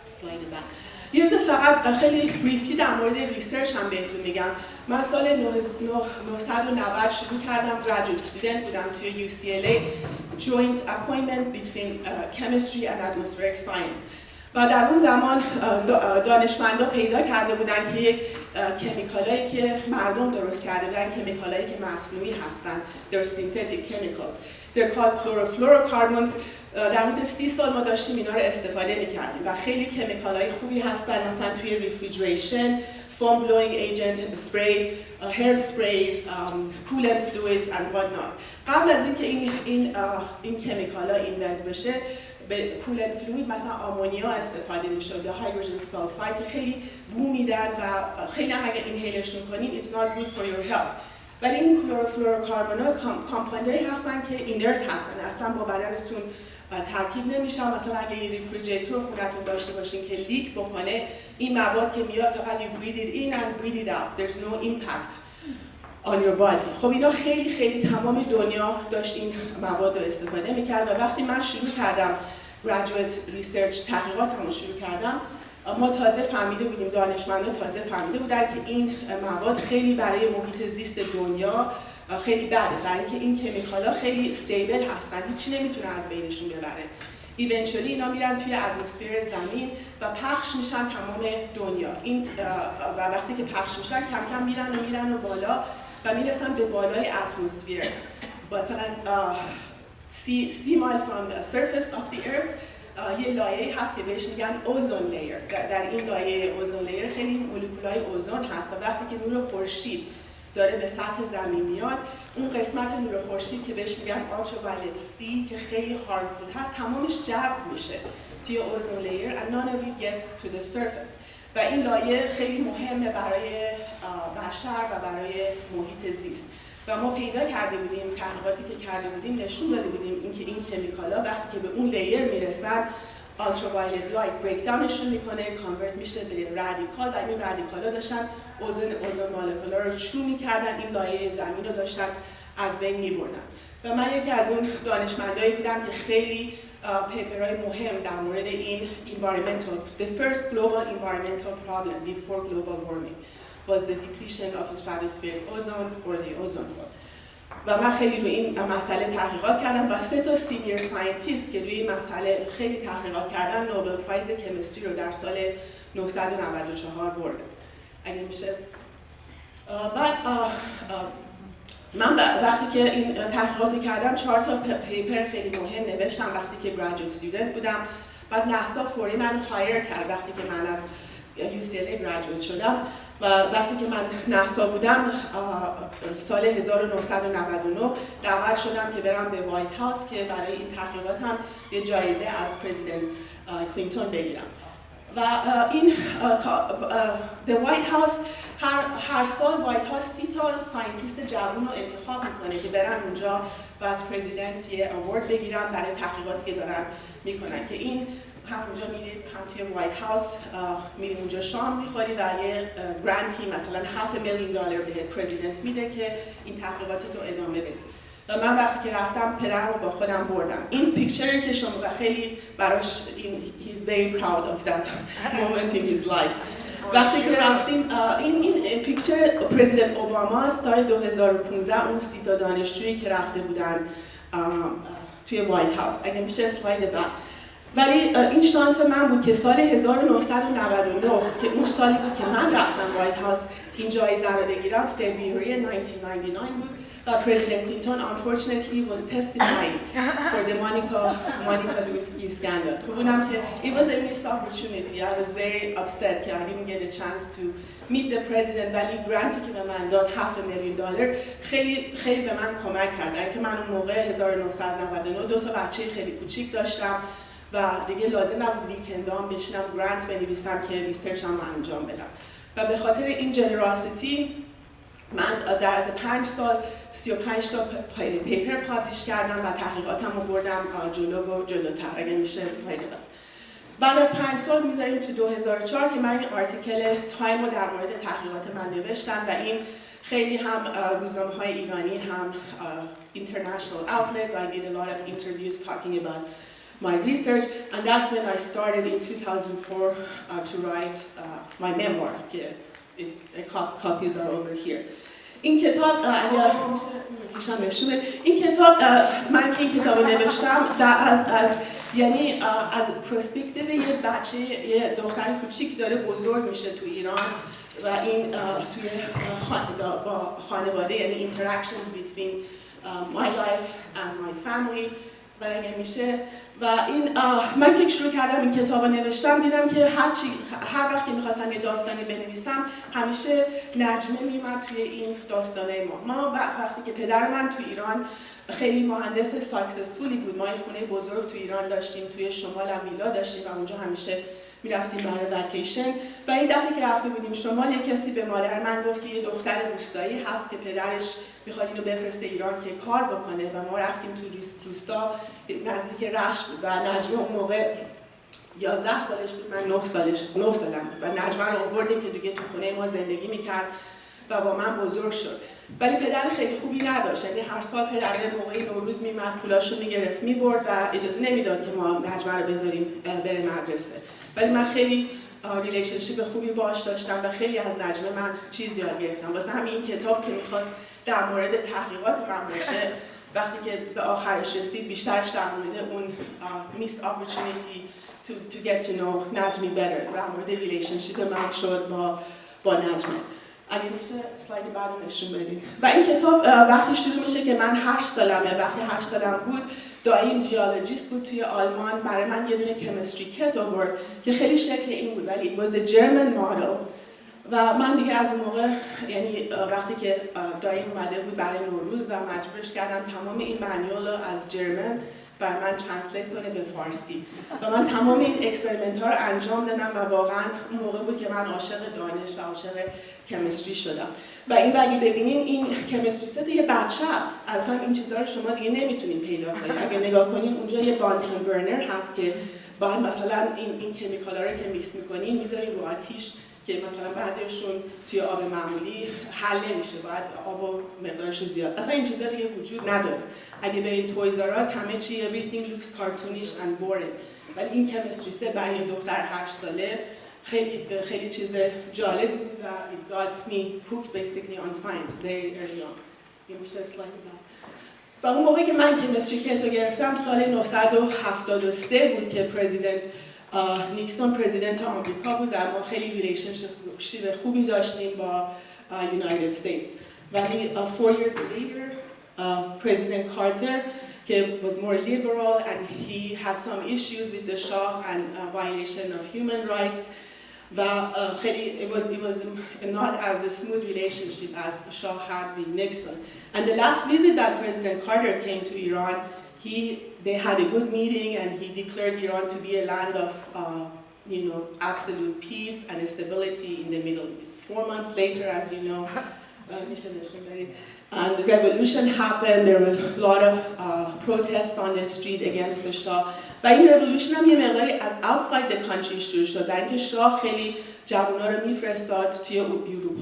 Speaker 8: اسلاید بعد. یه روز فقط خیلی بریفلی در مورد ریسرچ هم بهتون میگم. من سال 1990 شروع کردم، گریجویت استودنت بودم توی UCLA Joint Appointment Between Chemistry and Atmospheric Science و در اون زمان دانشمندا پیدا کرده بودن که یک کمیکالایی که مردم درست کرده بودن، کمیکالایی که مصنوعی هستن، they're synthetic chemicals. they're called chlorofluorocarbons. در حدود 30 سال ما داشتیم اینا رو استفاده می‌کردیم و خیلی کمیکالای خوبی هستن، مثلا توی ریفریجریشن، foam blowing agent, spray, hair sprays, coolant fluids and whatnot. قبل از اینکه این کمیکالا اینونت بشه، به کولنت فلوید مثلا آمونیا استفاده می‌شد یا هیدروژن سالفاید که خیلی بو میدن و خیلی هم اگه اینهیلشون کنین it's not good for your health. ولی این کلوروفلوروکاربن‌ها کامپاندایی هستن که اینرت هستن، اصلا با بدنتون ترکیب نمیشن. مثلا اگه یه ریفریجریتور خونتون داشته باشین که لیک بکنه، این مواد که میاد فقط you breathe it in and breathe it out. There's no impact on your body. خب اینا خیلی تمام دنیا داشت این مواد رو استفاده میکرد و وقتی من شروع کردم graduate research تحقیقاتمو شروع کردم، ما تازه فهمیده بودیم، دانشمندان تازه فهمیده بودن که این مواد خیلی برای محیط زیست دنیا خیلی بده، برای اینکه این کمیکالا خیلی استیبل هستن، هیچی نمیتونه از بینشون ببره. ایونچولی اینا میرن توی اتمسفر زمین و پخش میشن تمام دنیا. و وقتی که پخش میشن کم کم میرن و بالا و میرسن به بالای اتمسفر. مثلا 30 مایل from the surface of the earth یه لایه هست که بهش میگن اوزون لیر. در این لایه اوزون لیر خیلی مولکولای اوزون هست و وقتی که نور خورشید داره به سطح زمین میاد، اون قسمت نور خورشید که بهش میگن ultraviolet C که خیلی harmful هست، تمامش جذب میشه توی اوزون لیر and none of it gets to the surface. و این لایه خیلی مهمه برای بشر و برای محیط زیست. و ما پیدا کرده بودیم، تحقیقاتی که کرده بودیم نشون داده بودیم اینکه این کمیکالا وقتی که به اون لیر میرسن ultraviolet light break downشون میکنه، کانورت میشه به رادیکال و این رادیکالا داشتن اوزون مولکولا رو چو میکردن، این لایه زمین رو داشتن از بین میبردن. و من یکی از اون دانشمندایی بودم که خیلی پیپرهای مهم در مورد این the first global environmental problem before global warming was the depletion of stratospheric ozone or the ozone hole. و من خیلی روی این مسئله تحقیقات کردم و 3 تا سینیر ساینتیست که روی این مسئله خیلی تحقیقات کردن نوبل پرایز کمیستری رو در سال 1994 بردن. اگه میشه بعد من وقتی که این تحقیقات کردم 4 تا پیپر خیلی مهم نوشتم وقتی که گریجویت استودنت بودم. بعد ناسا فوری من هایر کرد وقتی که من از UCLA گریجویت شدم و وقتی که من ناسا بودم سال 1999 دعوت شدم که برم به وایت هاوس که برای این تحقیقاتم یه جایزه از پرزیدنت کلینتون بگیرم. و این The White House هر سال وایت هاوس 30 تا ساینتیست جوان رو انتخاب میکنه که برن اونجا و از پرزیدنت یه اوارد بگیرن برای تحقیقاتی که دارن میکنن که این همونجا میرید، هم توی وایت هاوس میرید اونجا شام میخوری و یه گرانتی مثلا $500,000 به پرزیدنت میده که این تحقیقاتتو ادامه بدی. و من وقتی که رفتم پدرم رو با خودم بردم. این پیکچری که شما و خیلی براش he's very proud of that moment in his life. وقتی که رفتیم این پیکچر پرزیدنت اوباما سال 2015 اون 30 تا دانشجویی که رفته بودن توی وایت هاوس. اگه میشه اسلاید بعد. ولی این شانس من بود که سال 1999 که اون سالی بود که من رفتم وایت هاوس این جایزه رو بگیرم، فبروری 1999 بود و پرزیدنت کلینتون unfortunately was testifying for the Monica Lewinsky scandal. خب که it was a missed opportunity. I was very upset که I didn't get a chance to meet the president. ولی گرانتی که به من داد $500,000 خیلی به من کمک کرد. اینکه من اون موقع 1999 2 تا بچه خیلی کوچیک داشتم و دیگه لازم نبود ویکندام بشینم گرانت بنویسم که ریسرچم رو انجام بدم. و به خاطر این جنراسیتی من در از 5 سال 35 تا پیپر پابلیش کردم و تحقیقاتم رو بردم جلو و جلوتر. اگه میشه اسلاید بعد از 5 سال میذاریم تو 2004 که من این آرتیکل تایم رو در مورد تحقیقات من نوشتم و این خیلی هم روزنامه‌های ایرانی هم international outlets. I did a lot of interviews talking about my research, and that's when I started in 2004 to write my memoir. Copies are over here. این کتاب این کتاب من که این کتاب نوشتم یعنی از پرسپکتیو یه بچه یه دختر کوچیک داره بزرگ میشه تو ایران و این توی با خانواده یعنی interactions between my life and my family و اگه میشه و این من که شروع کردم این کتاب رو نوشتم دیدم که هر وقت که میخواستم یه داستانی بنویسم همیشه نجمه میومد توی این داستانه ما وقتی که پدر من تو ایران خیلی مهندس ساکسسفولی بود، ما یه خونه بزرگ تو ایران داشتیم، توی شمال هم ویلا داشتیم و اونجا همیشه میرفتیم برای وکیشن و این دفعه که رفته بودیم شمال یک کسی به مادر من گفت که یه دختر روستایی هست که پدرش میخواد اینو بفرسته ایران که کار بکنه و ما رفتیم تو روستا نزدیک رشت بود و نجمه اون موقع 11 سالش بود، من 9 سالم بود و نجمه رو آوردیم که دیگه تو خونه ما زندگی میکرد و با من بزرگ شد. ولی پدر خیلی خوبی نداشت، یعنی هر سال پدر موقعی نوروز میمد پولاشو میگرفت میبرد و اجازه نمیداد که ما نجمه رو بذاریم بره مدرسه. ولی من خیلی ریلیشنشیپ خوبی باهاش داشتم و خیلی از نجمه من چیز یاد گرفتم. واسه همین این کتاب که میخواست در مورد تحقیقات من باشه وقتی که به آخرش رسید بیشترش در مورد اون missed opportunity to get to know نجمی better در مورد ریلیشنشیپ من شد با نجمه. اگه میشه اسلاید بعد نشون بدین. و این کتاب وقتی شروع میشه که من 8 سالمه، وقتی 8 سالم بود داییم جیولوژیست بود توی آلمان، برای من یه دونه کمیستری کت آورد که خیلی شکل این بود ولی it was a German model و من دیگه از اون موقع یعنی وقتی که داییم اومده بود برای نوروز و مجبورش کردم تمام این مانیول رو از جرمن برای من ترنسلیت کنه به فارسی و من تمام این اکسپریمنت ها رو انجام دادم و واقعا اون موقع بود که من عاشق دانش و عاشق کمیستری شدم و این اگه ببینین این کمیستری ست یه بچه است، اصلا این چیزا رو شما دیگه نمیتونین پیدا کنین. اگه نگاه کنین اونجا یه بانسن برنر هست که بعد مثلا این کمیکالا رو که میکس میکنین میذارین رو آتیش که مثلا بعضیشون توی آب معمولی حل نمیشه، باید آب و مقدارش زیاد. اصلا این چیزا دیگه وجود نداره. اگه برین تویز آر اس همه چی everything looks cartoonish and boring. ولی این کمیستری ست برای یه دختر 8 ساله خیلی چیز جالب بود و it got me hooked basically on science very early on. این میشه اسلاید بعد. و اون موقعی که من کمیستری کتو گرفتم سال 1973 بود که پرزیدنت نیکسون پرزیدنت آمریکا بود و ما خیلی ریلیشنشیپ خوبی داشتیم با یونایتد استیتس. ولی 4 years later President Carter که was more liberal and he had some issues with the Shah and violation of human rights و خیلی it was not as a smooth relationship as the Shah had with Nixon. And the last visit that President Carter came to Iran, they had a good meeting and he declared Iran to be a land of absolute peace and stability in the Middle East. 4 months later, as you know, and the revolution happened. There were a lot of protests on the street against the Shah, و این revolution هم یه مقداری از outside the country شروع شد، در اینکه شاه خیلی جوونا رو میفرستاد توی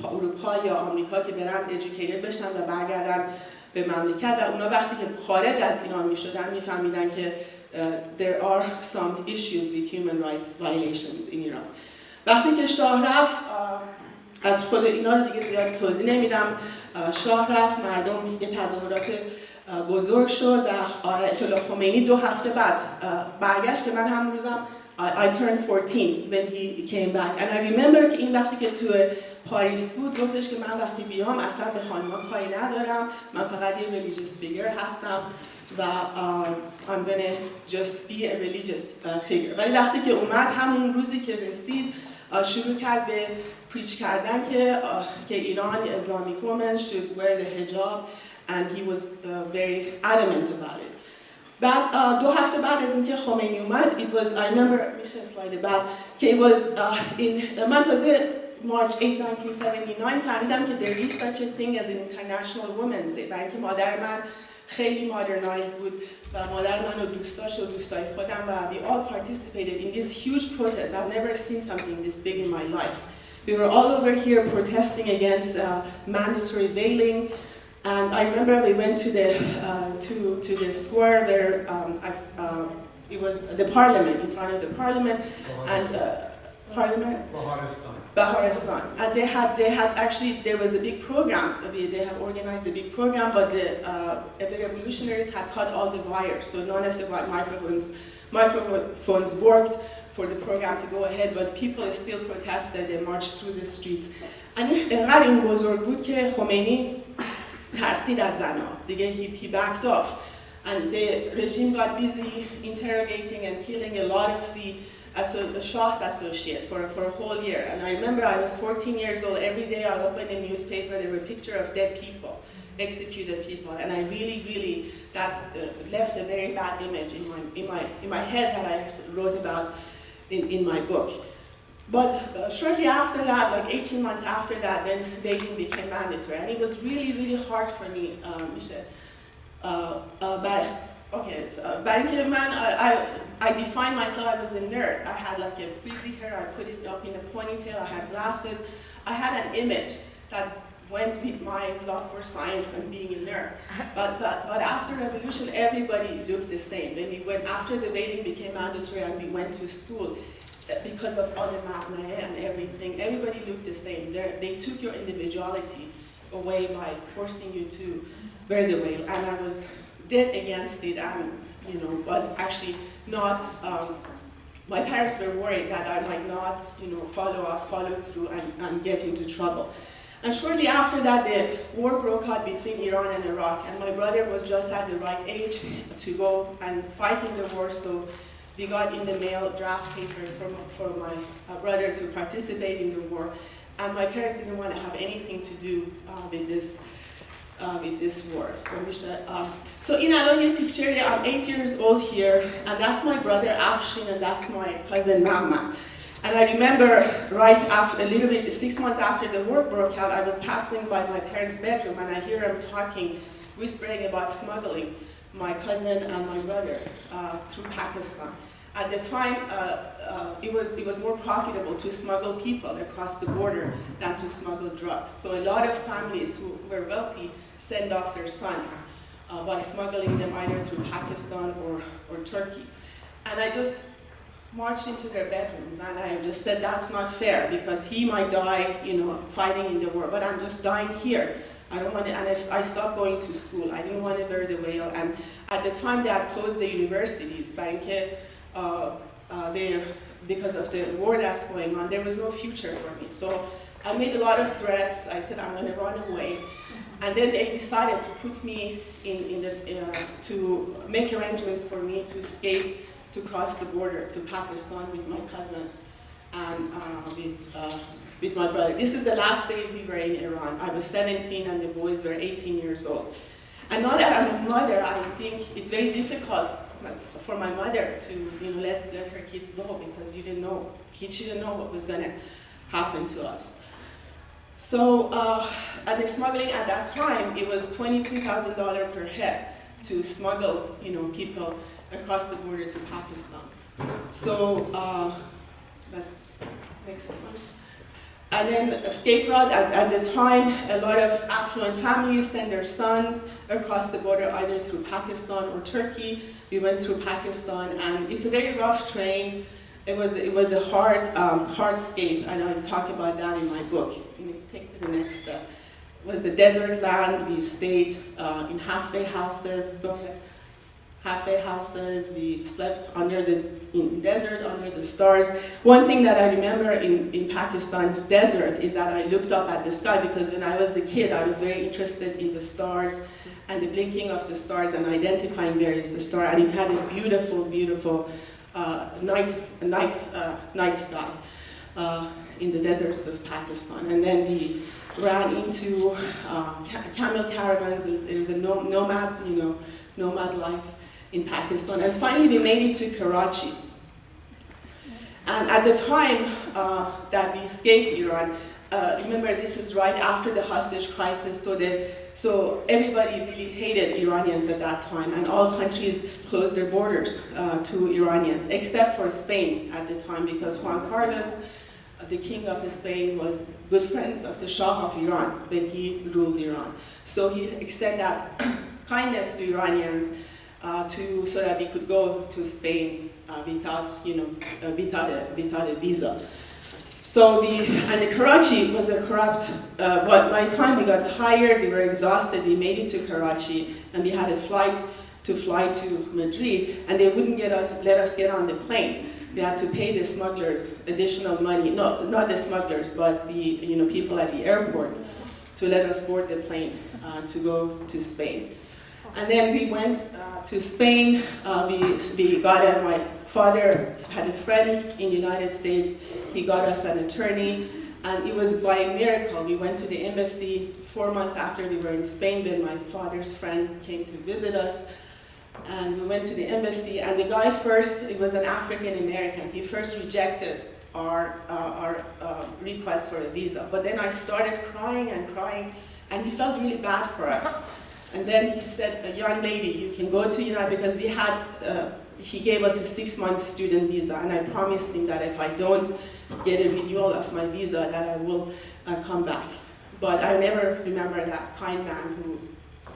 Speaker 8: اروپا یا آمریکا که برن educated بشن و برگردن به مملکت و اونا وقتی که خارج از ایران میشدن میفهمیدن که there are some issues with human rights violations in Iran. وقتی که شاه رفت، از خود اینا رو دیگه زیاد توضیح نمیدم، شاه رفت، مردم یه تظاهرات بزرگ شد و آیت الله خمینی 2 هفته بعد برگشت که من هم روزم I turned 14 when he came back and I remember که این وقتی که تو پاریس بود گفتش که من وقتی بیام اصلا به خانم‌ها کاری ندارم، من فقط یه religious figure هستم و I'm gonna just be a religious figure. ولی وقتی که اومد همون روزی که رسید شروع کرد به پریچ کردن که ایران Islamic women should wear the hijab and he was very adamant about it. بعد 2 هفته بعد از اینکه خمینی اومد it was I remember میشه اسلاید بعد که it was in من تازه March 8, 1979 فهمیدم که there is such a thing as an international women's day، برای اینکه مادر من خیلی modernized بود و مادر من و دوستاش و دوستای خودم و we all participated in this huge protest. I've never seen something this big in my life. We were all over here protesting against mandatory veiling. And I remember we went to the square where it was the parliament, in front of the parliament, and parliament. Baharistan. And they had actually there was a big program. They had organized a big program, but the revolutionaries had cut all the wires, so none of the microphones worked for the program to go ahead. But people still protested. They marched through the streets. And اینقدر این بزرگ بود که خمینی ترسید از زنها. دیگه he backed off, and the regime got busy interrogating and killing a lot of the Shah's associates for a whole year. And I remember I was 14 years old. Every day I opened a newspaper. There were pictures of dead people, executed people, and I really that left a very bad image in my head that I wrote about in my book. But shortly after that, like 18 months after that, then dating became mandatory, and it was really hard for me. But okay, I defined myself. I was a nerd. I had like a frizzy hair. I put it up in a ponytail. I had glasses. I had an image that went with my love for science and being a nerd. But after revolution, everybody looked the same. Then we went after the veiling became mandatory, and we went to school. Because of all the magnae and everything, everybody looked the same. They took your individuality away by forcing you to wear the veil, and I was dead against it, and was actually not. My parents were worried that I might not, follow through and get into trouble. And shortly after that, the war broke out between Iran and Iraq, and my brother was just at the right age to go and fight in the war. So we got in the mail draft papers for my brother to participate in the war, and my parents didn't want to have anything to do with this war. So in another picture, I'm 8 years old here, and that's my brother Afshin, and that's my cousin Mama. And I remember right after, a little bit, 6 months after the war broke out, I was passing by my parents' bedroom, and I hear them talking, whispering about smuggling my cousin and my brother through Pakistan. At the time, it was more profitable to smuggle people across the border than to smuggle drugs. So a lot of families who were wealthy send off their sons by smuggling them either through Pakistan or Turkey. And I just marched into their bedrooms, and I just said, that's not fair, because he might die, fighting in the war, but I'm just dying here. I don't want to, and I stopped going to school. I didn't want to wear the veil, and at the time they had closed the universities, because of the war that's going on, there was no future for me. So I made a lot of threats. I said I'm going to run away, and then they decided to put me to make arrangements for me to escape, to cross the border to Pakistan with my cousin and with my brother. This is the last day we were in Iran. I was 17 and the boys were 18 years old. And now that I'm a mother, I think it's very difficult for my mother to let her kids go, because she didn't know what was going to happen to us. So at the smuggling at that time, it was $22,000 per head to smuggle people across the border to Pakistan. So that's next one. And then escape route, at the time, a lot of affluent families send their sons across the border either through Pakistan or Turkey. We went through Pakistan, and it's a very rough train. It was a hard escape, and I talk about that in my book. Can you take to the next step? It was the desert land. We stayed in halfway houses. Go ahead. Halfway houses. We slept in the desert, under the stars. One thing that I remember in Pakistan desert is that I looked up at the sky, because when I was a kid, I was very interested in the stars and the blinking of the stars and identifying various stars. And it had a beautiful, beautiful night sky in the deserts of Pakistan. And then we ran into camel caravans. There was a nomad life in Pakistan. And finally we made it to Karachi. And at the time that we escaped Iran, remember this was right after the hostage crisis, so everybody really hated Iranians at that time, and all countries closed their borders to Iranians, except for Spain at the time, because Juan Carlos, the king of Spain, was good friends of the Shah of Iran when he ruled Iran. So he extended that kindness to Iranians so that we could go to Spain without a visa. So Karachi was a corrupt, but by the time we got tired, we were exhausted, we made it to Karachi, and we had a flight to fly to Madrid, and they wouldn't let us get on the plane. We had to pay the smugglers additional money, no, not the smugglers, but the people at the airport, to let us board the plane to go to Spain. And then we went to Spain. My father had a friend in the United States. He got us an attorney, and it was by a miracle. We went to the embassy 4 months after we were in Spain, when my father's friend came to visit us. And we went to the embassy, and the guy first, it was an African American, he first rejected our request for a visa. But then I started crying, and he felt really bad for us. And then he said, "A young lady, you can go to United," because he gave us a 6-month student visa, and I promised him that if I don't get a renewal of my visa, that I will come back. But I never remember that kind man who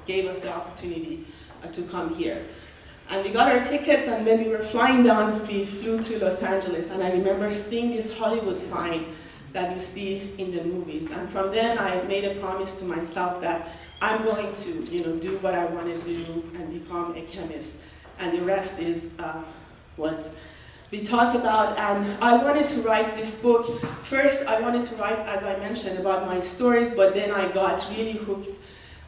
Speaker 8: gave us the opportunity to come here. And we got our tickets, and when we were flying down, we flew to Los Angeles, and I remember seeing this Hollywood sign that you see in the movies. And from then, I made a promise to myself that I'm going to, do what I want to do and become a chemist. And the rest is what we talk about. And I wanted to write this book. First, I wanted to write, as I mentioned, about my stories, but then I got really hooked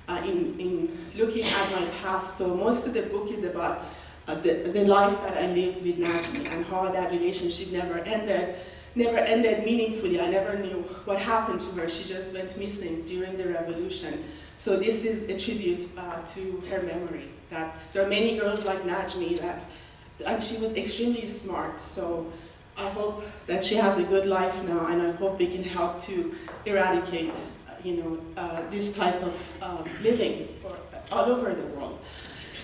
Speaker 8: in looking at my past. So most of the book is about the life that I lived with Najmi, and how that relationship never ended meaningfully. I never knew what happened to her. She just went missing during the revolution. So this is a tribute to her memory, that there are many girls like Najmi, and she was extremely smart. So I hope that she has a good life now, and I hope we can help to eradicate this type of living all over the world.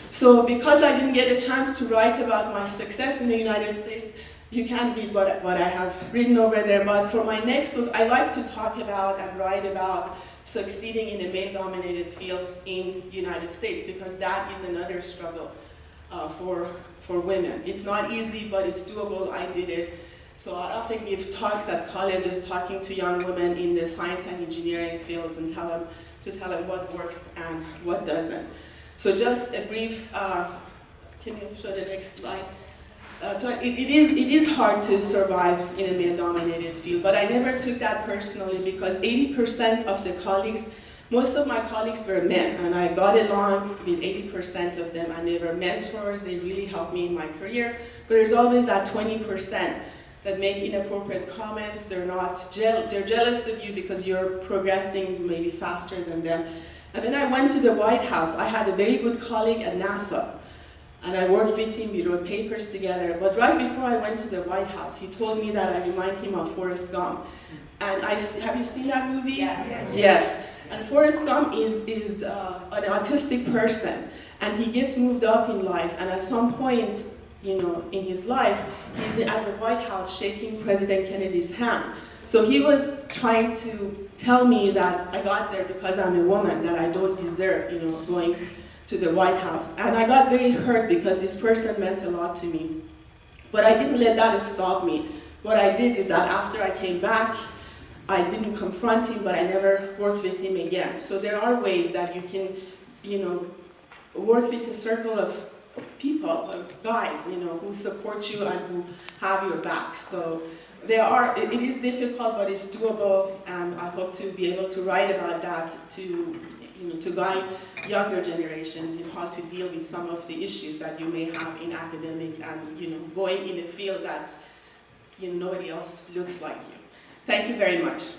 Speaker 8: So because I didn't get a chance to write about my success in the United States, you can't read what I have written over there. But for my next book, I like to talk about and write about succeeding in a male-dominated field in the United States, because that is another struggle for women. It's not easy, but it's doable. I did it. So I often give talks at colleges, talking to young women in the science and engineering fields, and tell them what works and what doesn't. So just a brief, can you show the next slide? It is hard to survive in a male-dominated field, but I never took that personally, because 80% of the colleagues, most of my colleagues were men, and I got along with 80% of them, and they were mentors. They really helped me in my career. But there's always that 20% that make inappropriate comments. They're jealous of you because you're progressing maybe faster than them. And when I went to the White House, I had a very good colleague at NASA. And I worked with him, we wrote papers together. But right before I went to the White House, he told me that I remind him of Forrest Gump. And have you seen that movie? Yes. And Forrest Gump is an autistic person. And he gets moved up in life. And at some point, in his life, he's at the White House shaking President Kennedy's hand. So he was trying to tell me that I got there because I'm a woman, that I don't deserve, going to the White House. And I got very hurt because this person meant a lot to me. But I didn't let that stop me. What I did is that after I came back, I didn't confront him, but I never worked with him again. So there are ways that you can, work with a circle of people, guys, who support you and who have your back. So it is difficult, but it's doable, and I hope to be able to write about that to guide younger generations in how to deal with some of the issues that you may have in academic and, going in a field that, nobody else looks like you. Thank you very much.